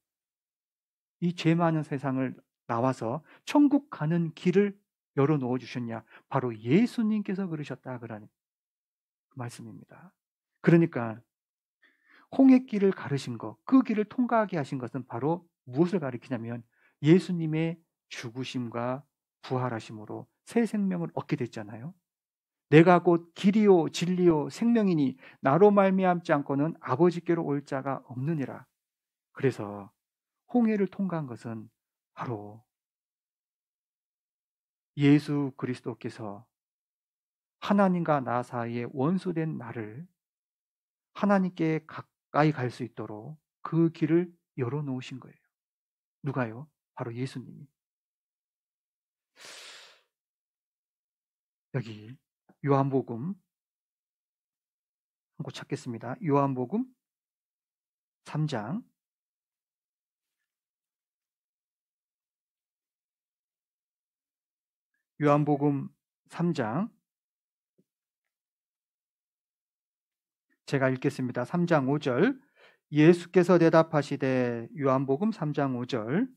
이 죄 많은 세상을 나와서 천국 가는 길을 열어놓아 주셨냐? 바로 예수님께서 그러셨다 그러는 그 말씀입니다. 그러니까 홍해길을 가르신 것, 그 길을 통과하게 하신 것은 바로 무엇을 가리키냐면 예수님의 죽으심과 부활하심으로 새 생명을 얻게 됐잖아요. 내가 곧 길이요 진리요 생명이니 나로 말미암지 않고는 아버지께로 올 자가 없느니라. 그래서 홍해를 통과한 것은 바로 예수 그리스도께서 하나님과 나 사이에 원수된 나를 하나님께 가까이 갈 수 있도록 그 길을 열어놓으신 거예요. 누가요? 바로 예수님이. 여기 요한복음 한 곳 찾겠습니다. 요한복음 3장 요한복음 3장 제가 읽겠습니다. 3장 5절 예수께서 대답하시되 요한복음 3장 5절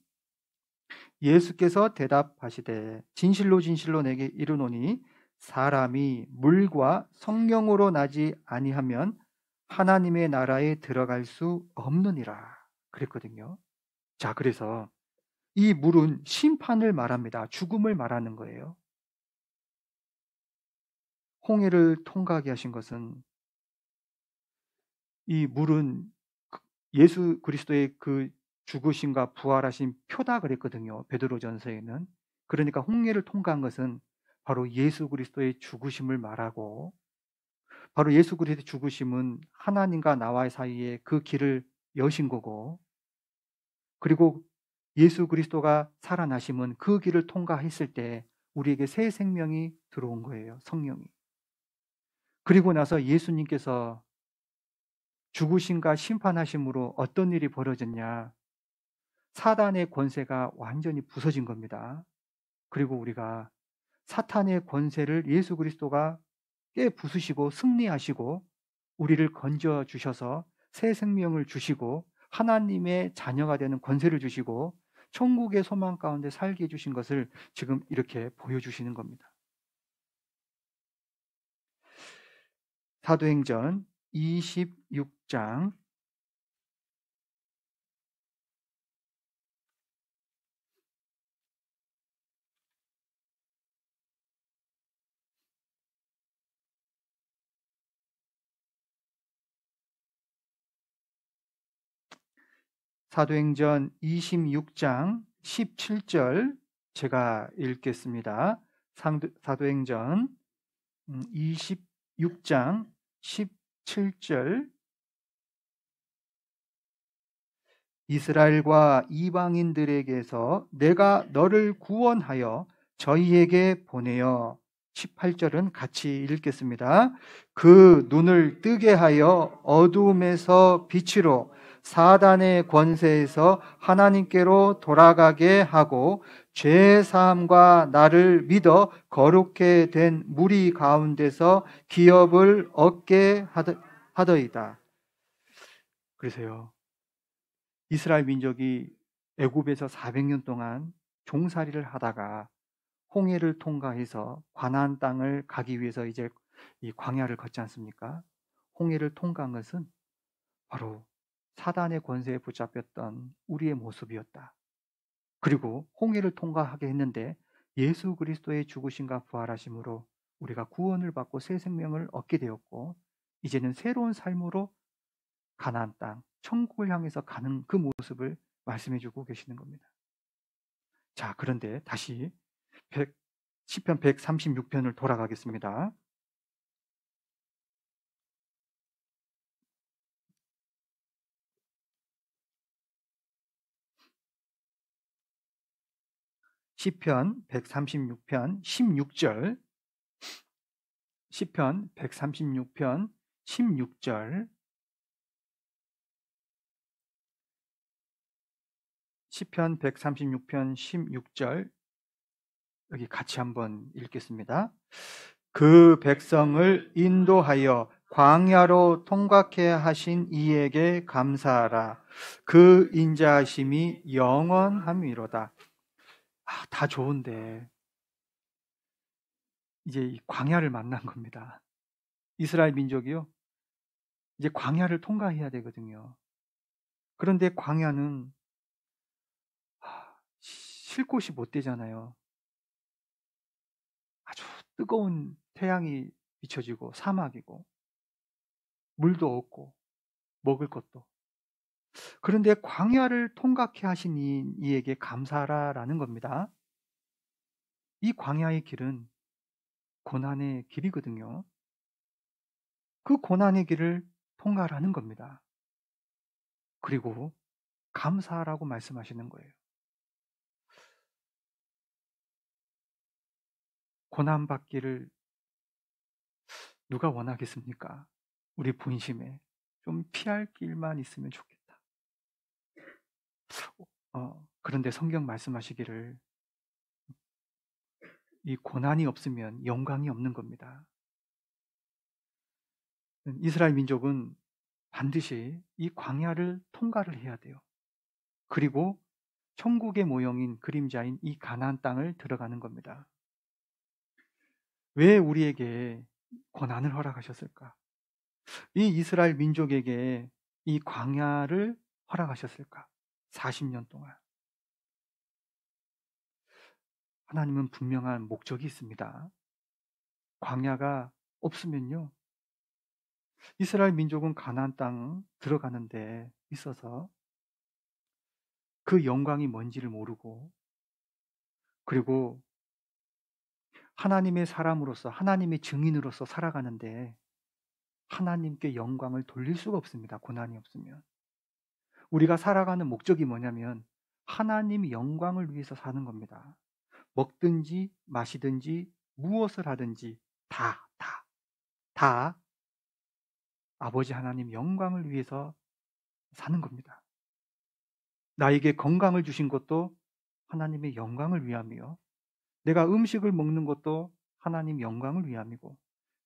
예수께서 대답하시되 진실로 진실로 내게 이르노니 사람이 물과 성령으로 나지 아니하면 하나님의 나라에 들어갈 수 없느니라 그랬거든요. 자, 그래서 이 물은 심판을 말합니다. 죽음을 말하는 거예요. 홍해를 통과하게 하신 것은 이 물은 예수 그리스도의 그 죽으심과 부활하신 표다 그랬거든요. 베드로전서에는. 그러니까 홍해를 통과한 것은 바로 예수 그리스도의 죽으심을 말하고 바로 예수 그리스도의 죽으심은 하나님과 나와의 사이에 그 길을 여신 거고 그리고 예수 그리스도가 살아나심은 그 길을 통과했을 때 우리에게 새 생명이 들어온 거예요. 성령이. 그리고 나서 예수님께서 죽으심과 심판하심으로 어떤 일이 벌어졌냐? 사단의 권세가 완전히 부서진 겁니다. 그리고 우리가 사탄의 권세를 예수 그리스도가 깨부수시고 승리하시고 우리를 건져 주셔서 새 생명을 주시고 하나님의 자녀가 되는 권세를 주시고 천국의 소망 가운데 살게 해주신 것을 지금 이렇게 보여주시는 겁니다. 사도행전 26장 17절 제가 읽겠습니다. 사도행전 26장 17절 이스라엘과 이방인들에게서 내가 너를 구원하여 저희에게 보내어 18절은 같이 읽겠습니다. 그 눈을 뜨게 하여 어두움에서 빛으로 사단의 권세에서 하나님께로 돌아가게 하고 죄 사함과 나를 믿어 거룩게 된 무리 가운데서 기업을 얻게 하더이다. 그래서요, 이스라엘 민족이 애굽에서 400년 동안 종살이를 하다가 홍해를 통과해서 가나안 땅을 가기 위해서 이제 이 광야를 걷지 않습니까? 홍해를 통과한 것은 바로 사단의 권세에 붙잡혔던 우리의 모습이었다. 그리고 홍해를 통과하게 했는데 예수 그리스도의 죽으심과 부활하심으로 우리가 구원을 받고 새 생명을 얻게 되었고 이제는 새로운 삶으로 가나안 땅, 천국을 향해서 가는 그 모습을 말씀해 주고 계시는 겁니다. 자, 그런데 다시 시편 136편을 돌아가겠습니다. 시편 136편 16절 시편 136편 16절 시편 136편 16절 여기 같이 한번 읽겠습니다. 그 백성을 인도하여 광야로 통과케 하신 이에게 감사하라. 그 인자하심이 영원함이로다. 다 좋은데 이제 이 광야를 만난 겁니다. 이스라엘 민족이요, 이제 광야를 통과해야 되거든요. 그런데 광야는 쉴 곳이 못 되잖아요. 아주 뜨거운 태양이 비춰지고 사막이고 물도 없고 먹을 것도. 그런데 광야를 통과케 하신 이에게 감사하라라는 겁니다. 이 광야의 길은 고난의 길이거든요. 그 고난의 길을 통과하라는 겁니다. 그리고 감사하라고 말씀하시는 거예요. 고난받기를 누가 원하겠습니까? 우리 본심에 좀 피할 길만 있으면 좋겠다. 그런데 성경 말씀하시기를 이 고난이 없으면 영광이 없는 겁니다. 이스라엘 민족은 반드시 이 광야를 통과를 해야 돼요. 그리고 천국의 모형인 그림자인 이 가나안 땅을 들어가는 겁니다. 왜 우리에게 고난을 허락하셨을까? 이 이스라엘 민족에게 이 광야를 허락하셨을까? 40년 동안. 하나님은 분명한 목적이 있습니다. 광야가 없으면요, 이스라엘 민족은 가나안 땅 들어가는 데 있어서 그 영광이 뭔지를 모르고, 그리고 하나님의 사람으로서 하나님의 증인으로서 살아가는데 하나님께 영광을 돌릴 수가 없습니다. 고난이 없으면. 우리가 살아가는 목적이 뭐냐면 하나님 영광을 위해서 사는 겁니다. 먹든지 마시든지 무엇을 하든지 다 아버지 하나님 영광을 위해서 사는 겁니다. 나에게 건강을 주신 것도 하나님의 영광을 위함이요. 내가 음식을 먹는 것도 하나님 영광을 위함이고,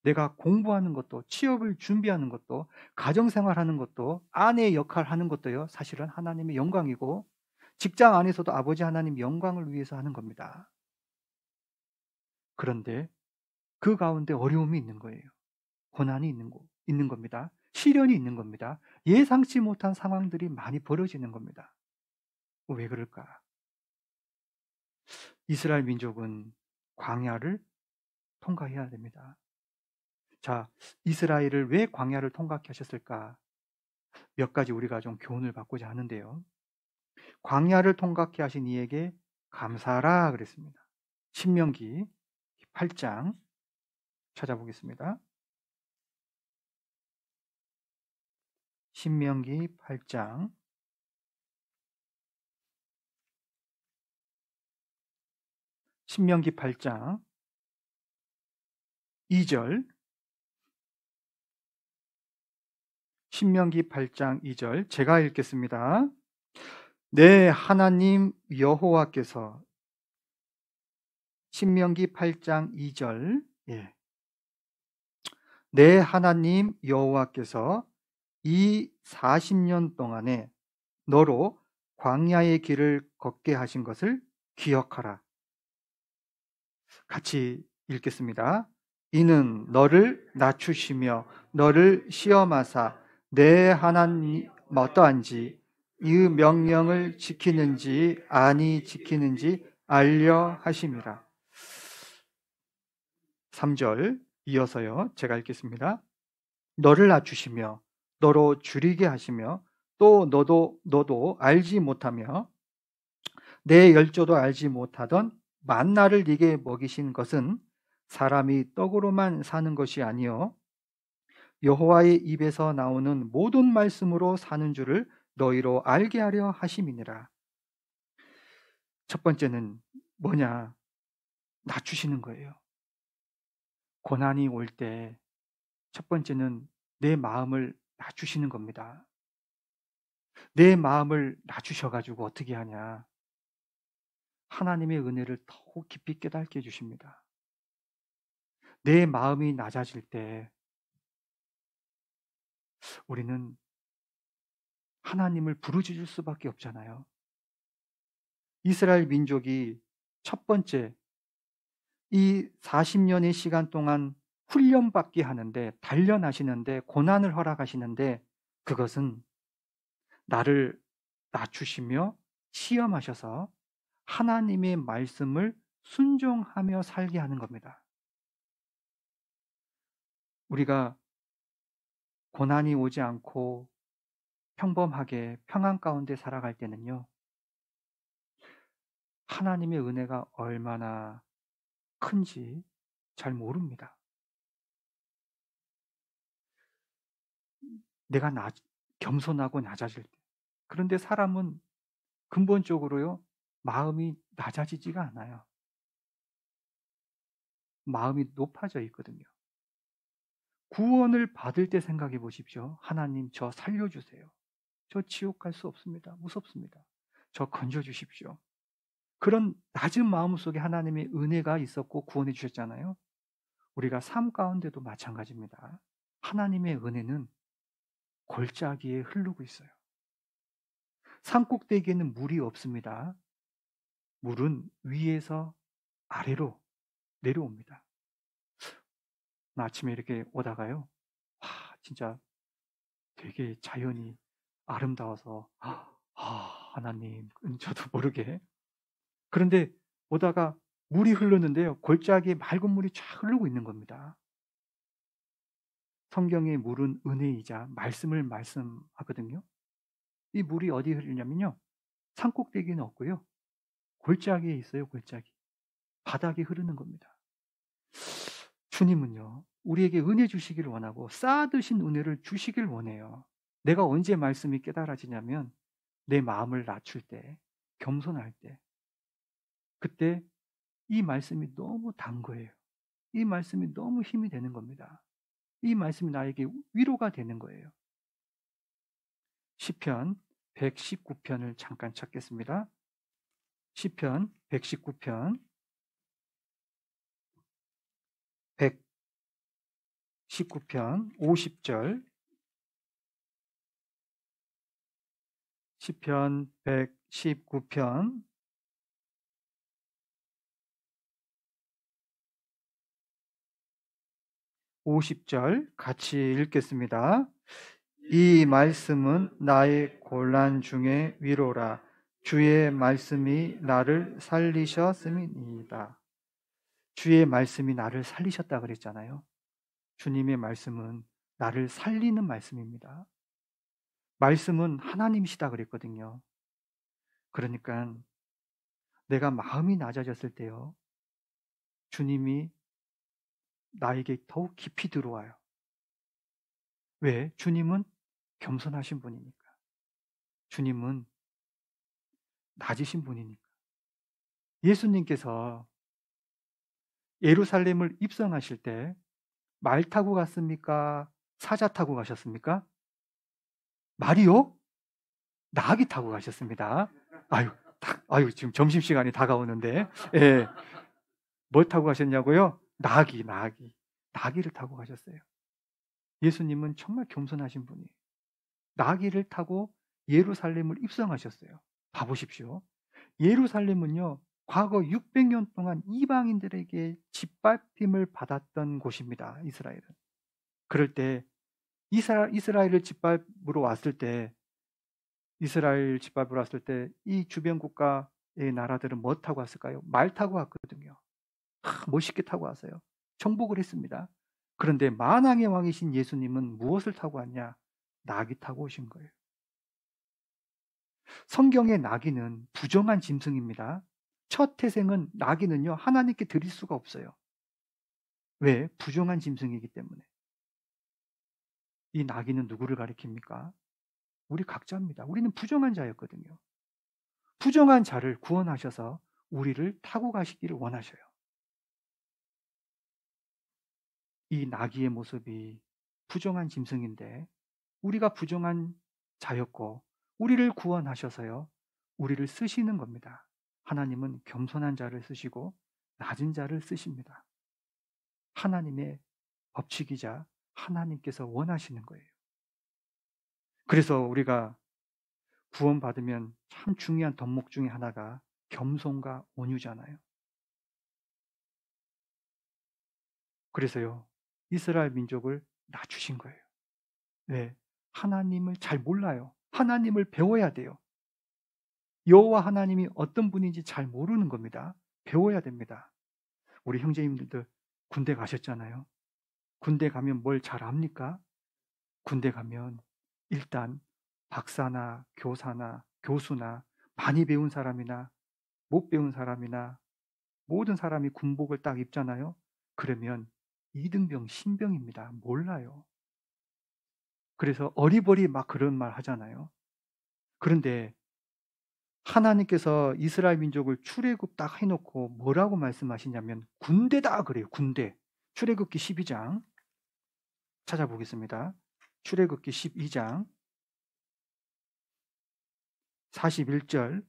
내가 공부하는 것도, 취업을 준비하는 것도, 가정생활하는 것도, 아내의 역할을 하는 것도요, 사실은 하나님의 영광이고, 직장 안에서도 아버지 하나님 영광을 위해서 하는 겁니다. 그런데 그 가운데 어려움이 있는 거예요. 고난이 있는 겁니다. 시련이 있는 겁니다. 예상치 못한 상황들이 많이 벌어지는 겁니다. 왜 그럴까? 이스라엘 민족은 광야를 통과해야 됩니다. 자, 이스라엘을 왜 광야를 통과케 하셨을까? 몇 가지 우리가 좀 교훈을 받고자 하는데요. 광야를 통과케 하신 이에게 감사하라 그랬습니다. 신명기 8장 찾아보겠습니다. 신명기 8장 2절, 신명기 8장 2절 제가 읽겠습니다. 내 하나님 여호와께서, 신명기 8장 2절, 내 하나님 여호와께서 이 40년 동안에 너로 광야의 길을 걷게 하신 것을 기억하라. 같이 읽겠습니다. 이는 너를 낮추시며 너를 시험하사 내 하나님 어떠한지 이 명령을 지키는지 아니 지키는지 알려 하심이라. 3절 이어서요. 제가 읽겠습니다. 너를 낮추시며 너로 줄이게 하시며 또 너도 알지 못하며 내 열조도 알지 못하던 만나를 네게 먹이신 것은 사람이 떡으로만 사는 것이 아니요 여호와의 입에서 나오는 모든 말씀으로 사는 줄을 너희로 알게 하려 하심이니라. 첫 번째는 뭐냐? 낮추시는 거예요. 고난이 올 때 첫 번째는 내 마음을 낮추시는 겁니다. 내 마음을 낮추셔가지고 어떻게 하냐? 하나님의 은혜를 더욱 깊이 깨닫게 해주십니다. 내 마음이 낮아질 때 우리는 하나님을 부르짖을 수밖에 없잖아요. 이스라엘 민족이 첫 번째 이 40년의 시간 동안 훈련받게 하는데, 단련하시는데, 고난을 허락하시는데 그것은 나를 낮추시며 시험하셔서 하나님의 말씀을 순종하며 살게 하는 겁니다. 우리가 고난이 오지 않고 평범하게 평안 가운데 살아갈 때는요, 하나님의 은혜가 얼마나 큰지 잘 모릅니다. 내가 겸손하고 낮아질 때. 그런데 사람은 근본적으로요, 마음이 낮아지지가 않아요. 마음이 높아져 있거든요. 구원을 받을 때 생각해 보십시오. 하나님, 저 살려주세요. 저 지옥 갈 수 없습니다. 무섭습니다. 저 건져주십시오. 그런 낮은 마음 속에 하나님의 은혜가 있었고 구원해 주셨잖아요. 우리가 삶 가운데도 마찬가지입니다. 하나님의 은혜는 골짜기에 흐르고 있어요. 산꼭대기에는 물이 없습니다. 물은 위에서 아래로 내려옵니다. 아침에 이렇게 오다가요, 진짜 되게 자연이 아름다워서 하나님, 저도 모르게. 그런데 오다가 물이 흐르는데요, 골짜기에 맑은 물이 쫙 흐르고 있는 겁니다. 성경의 물은 은혜이자 말씀을 말씀하거든요. 이 물이 어디 흐르냐면요, 산꼭대기는 없고요, 골짜기에 있어요. 골짜기 바닥에 흐르는 겁니다. 주님은요, 우리에게 은혜 주시기를 원하고 쌓아두신 은혜를 주시길 원해요. 내가 언제 말씀이 깨달아지냐면 내 마음을 낮출 때, 겸손할 때, 그때 이 말씀이 너무 단 거예요. 이 말씀이 너무 힘이 되는 겁니다. 이 말씀이 나에게 위로가 되는 거예요. 시편 119편을 잠깐 찾겠습니다. 시편 119편 119편 50절 시편 119편 50절 같이 읽겠습니다. 이 말씀은 나의 곤란 중에 위로라. 주의 말씀이 나를 살리셨음이니이다. 주의 말씀이 나를 살리셨다 그랬잖아요. 주님의 말씀은 나를 살리는 말씀입니다. 말씀은 하나님이시다 그랬거든요. 그러니까 내가 마음이 낮아졌을 때요, 주님이 나에게 더욱 깊이 들어와요. 왜? 주님은 겸손하신 분이니까. 주님은 낮으신 분이니까. 예수님께서 예루살렘을 입성하실 때 말 타고 갔습니까? 사자 타고 가셨습니까? 말이요? 나귀 타고 가셨습니다. 아유, 지금 점심시간이 다가오는데, 예. 뭘 타고 가셨냐고요? 나귀를 타고 가셨어요. 예수님은 정말 겸손하신 분이에요. 나귀를 타고 예루살렘을 입성하셨어요. 봐보십시오. 예루살렘은요, 과거 600년 동안 이방인들에게 짓밟힘을 받았던 곳입니다. 이스라엘은. 그럴 때 이스라엘 짓밟으러 왔을 때 이 주변 국가의 나라들은 뭐 타고 왔을까요? 말 타고 왔거든요. 멋있게 타고 왔어요. 정복을 했습니다. 그런데 만왕의 왕이신 예수님은 무엇을 타고 왔냐? 나귀 타고 오신 거예요. 성경의 나귀는 부정한 짐승입니다. 첫 태생은 나귀는요, 하나님께 드릴 수가 없어요. 왜? 부정한 짐승이기 때문에. 이 나귀는 누구를 가리킵니까? 우리 각자입니다. 우리는 부정한 자였거든요. 부정한 자를 구원하셔서 우리를 타고 가시기를 원하셔요. 이 나귀의 모습이 부정한 짐승인데 우리가 부정한 자였고 우리를 구원하셔서요, 우리를 쓰시는 겁니다. 하나님은 겸손한 자를 쓰시고 낮은 자를 쓰십니다. 하나님의 법칙이자 하나님께서 원하시는 거예요. 그래서 우리가 구원받으면 참 중요한 덕목 중에 하나가 겸손과 온유잖아요. 그래서요, 이스라엘 민족을 낮추신 거예요. 왜? 하나님을 잘 몰라요. 하나님을 배워야 돼요. 여호와 하나님이 어떤 분인지 잘 모르는 겁니다. 배워야 됩니다. 우리 형제님들도 군대 가셨잖아요. 군대 가면 뭘 잘 압니까? 군대 가면 일단 박사나 교사나 교수나 많이 배운 사람이나 못 배운 사람이나 모든 사람이 군복을 딱 입잖아요. 그러면 이등병, 신병입니다. 몰라요. 그래서 어리버리 막 그런 말 하잖아요. 그런데 하나님께서 이스라엘 민족을 출애굽 딱 해놓고 뭐라고 말씀하시냐면 군대다 그래요. 군대. 출애굽기 12장 찾아보겠습니다. 출애굽기 12장 41절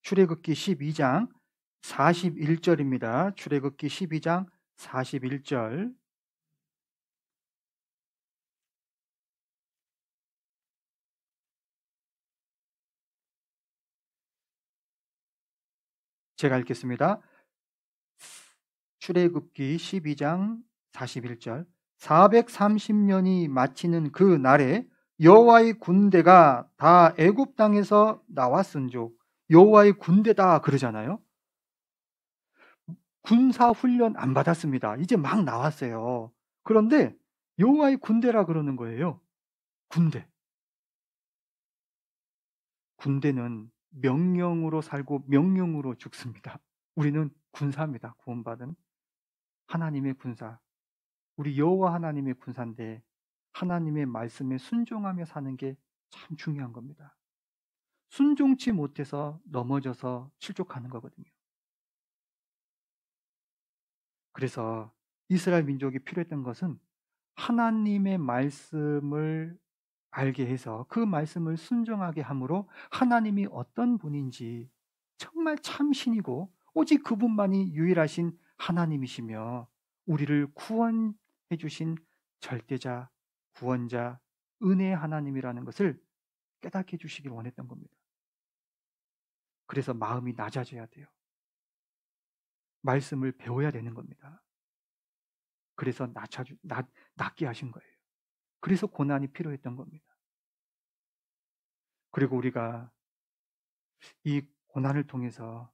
출애굽기 12장 41절입니다. 출애굽기 12장 41절 제가 읽겠습니다. 출애굽기 12장 41절 430년이 마치는 그 날에 여호와의 군대가 다 애굽 땅에서 나왔은즉 여호와의 군대다 그러잖아요. 군사 훈련 안 받았습니다. 이제 막 나왔어요. 그런데 여호와의 군대라 그러는 거예요. 군대는 명령으로 살고 명령으로 죽습니다. 우리는 군사입니다. 구원받은 하나님의 군사. 우리 여호와 하나님의 군사인데 하나님의 말씀에 순종하며 사는 게 참 중요한 겁니다. 순종치 못해서 넘어져서 실족하는 거거든요. 그래서 이스라엘 민족이 필요했던 것은 하나님의 말씀을 알게 해서 그 말씀을 순종하게 함으로 하나님이 어떤 분인지, 정말 참신이고 오직 그분만이 유일하신 하나님이시며 우리를 구원해 주신 절대자, 구원자, 은혜의 하나님이라는 것을 깨닫게 해 주시길 원했던 겁니다. 그래서 마음이 낮아져야 돼요. 말씀을 배워야 되는 겁니다. 그래서 낮게 하신 거예요. 그래서 고난이 필요했던 겁니다. 그리고 우리가 이 고난을 통해서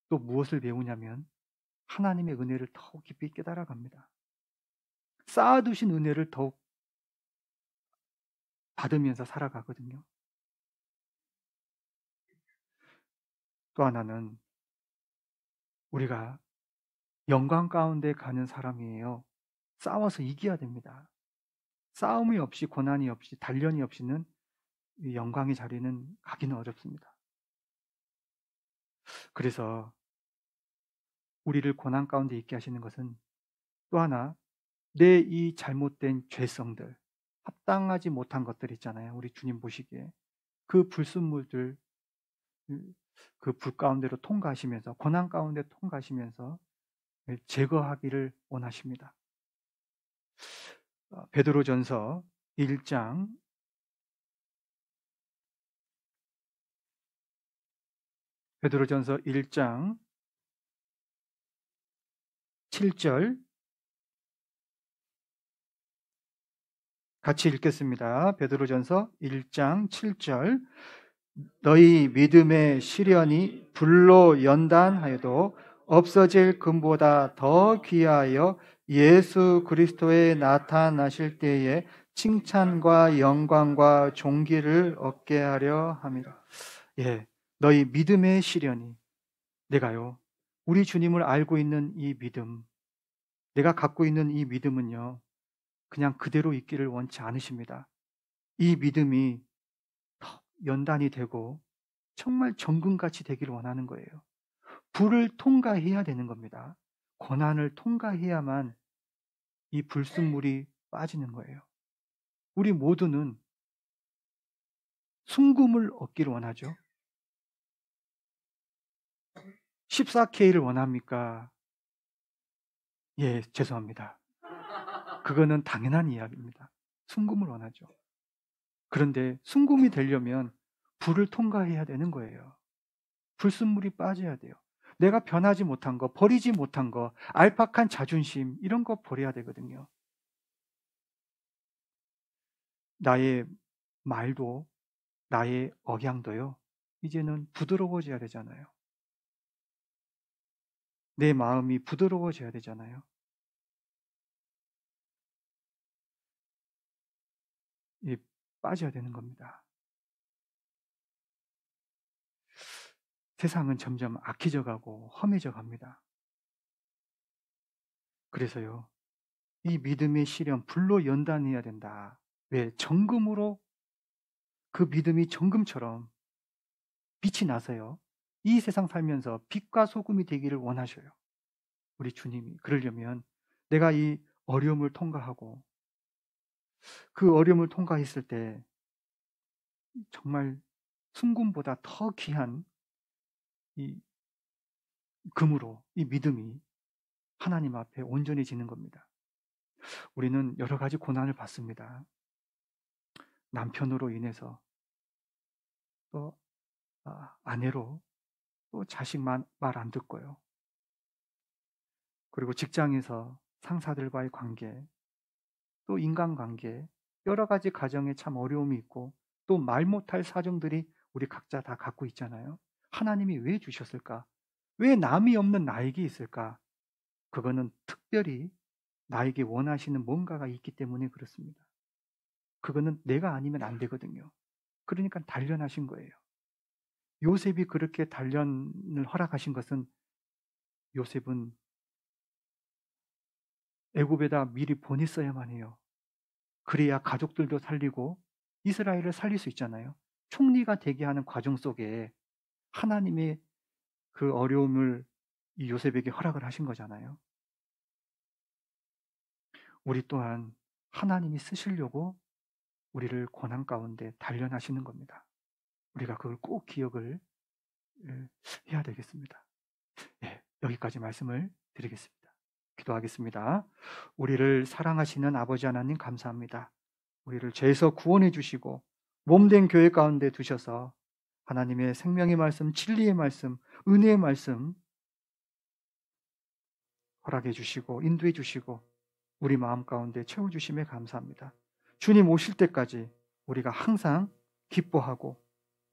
또 무엇을 배우냐면 하나님의 은혜를 더욱 깊이 깨달아갑니다. 쌓아두신 은혜를 더욱 받으면서 살아가거든요. 또 하나는 우리가 영광 가운데 가는 사람이에요. 싸워서 이겨야 됩니다. 싸움이 없이, 고난이 없이, 단련이 없이는 이 영광의 자리는 가기는 어렵습니다. 그래서 우리를 고난 가운데 있게 하시는 것은 또 하나, 내 이 잘못된 죄성들, 합당하지 못한 것들 있잖아요. 우리 주님 보시기에 그 불순물들, 그 불 가운데로 통과하시면서, 고난 가운데 통과하시면서 제거하기를 원하십니다. 베드로전서 1장 7절 같이 읽겠습니다. 베드로전서 1장 7절. 너희 믿음의 시련이 불로 연단하여도 없어질 금보다 더 귀하여 예수 그리스도에 나타나실 때에 칭찬과 영광과 존귀를 얻게 하려 함이라. 예, 너희 믿음의 시련이, 내가요, 우리 주님을 알고 있는 이 믿음, 내가 갖고 있는 이 믿음은요, 그냥 그대로 있기를 원치 않으십니다. 이 믿음이 더 연단이 되고 정말 정금같이 되기를 원하는 거예요. 불을 통과해야 되는 겁니다. 고난을 통과해야만 이 불순물이 빠지는 거예요. 우리 모두는 순금을 얻기를 원하죠. 14K를 원합니까? 예, 죄송합니다. 그거는 당연한 이야기입니다. 순금을 원하죠. 그런데 순금이 되려면 불을 통과해야 되는 거예요. 불순물이 빠져야 돼요. 내가 변하지 못한 거, 버리지 못한 거, 알팍한 자존심, 이런 거 버려야 되거든요. 나의 말도, 나의 억양도요, 이제는 부드러워져야 되잖아요. 내 마음이 부드러워져야 되잖아요. 이 빠져야 되는 겁니다. 세상은 점점 악해져 가고 험해져 갑니다. 그래서요, 이 믿음의 시련 불로 연단해야 된다. 왜? 정금으로, 그 믿음이 정금처럼 빛이 나서요, 이 세상 살면서 빛과 소금이 되기를 원하셔요. 우리 주님이. 그러려면 내가 이 어려움을 통과하고 그 어려움을 통과했을 때 정말 순금보다 더 귀한 이 금으로, 이 믿음이 하나님 앞에 온전해지는 겁니다. 우리는 여러 가지 고난을 받습니다. 남편으로 인해서, 또 아내로, 또 자식 말 안 듣고요. 그리고 직장에서 상사들과의 관계, 또 인간관계, 여러 가지 가정에 참 어려움이 있고 또 말 못할 사정들이 우리 각자 다 갖고 있잖아요. 하나님이 왜 주셨을까? 왜 남이 없는 나에게 있을까? 그거는 특별히 나에게 원하시는 뭔가가 있기 때문에 그렇습니다. 그거는 내가 아니면 안 되거든요. 그러니까 단련하신 거예요. 요셉이 그렇게 단련을 허락하신 것은, 요셉은 애굽에다 미리 보냈어야만 해요. 그래야 가족들도 살리고 이스라엘을 살릴 수 있잖아요. 총리가 되게 하는 과정 속에 하나님의 그 어려움을 이 요셉에게 허락을 하신 거잖아요. 우리 또한 하나님이 쓰시려고 우리를 고난 가운데 단련하시는 겁니다. 우리가 그걸 꼭 기억을 해야 되겠습니다. 네, 여기까지 말씀을 드리겠습니다. 기도하겠습니다. 우리를 사랑하시는 아버지 하나님 감사합니다. 우리를 죄에서 구원해 주시고 몸된 교회 가운데 두셔서 하나님의 생명의 말씀, 진리의 말씀, 은혜의 말씀 허락해 주시고 인도해 주시고 우리 마음 가운데 채워주심에 감사합니다. 주님 오실 때까지 우리가 항상 기뻐하고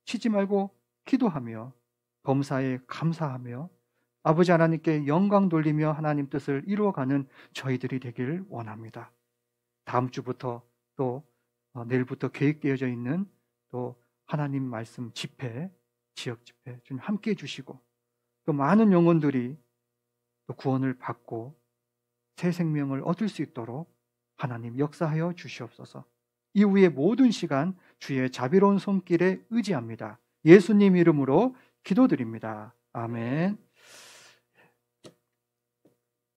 쉬지 말고 기도하며 범사에 감사하며 아버지 하나님께 영광 돌리며 하나님 뜻을 이루어가는 저희들이 되길 원합니다. 다음 주부터 또 내일부터 계획되어져 있는 또 하나님 말씀 집회, 지역 집회 주님 함께해 주시고 또 많은 영혼들이 또 구원을 받고 새 생명을 얻을 수 있도록 하나님 역사하여 주시옵소서. 이후의 모든 시간 주의 자비로운 손길에 의지합니다. 예수님 이름으로 기도드립니다. 아멘.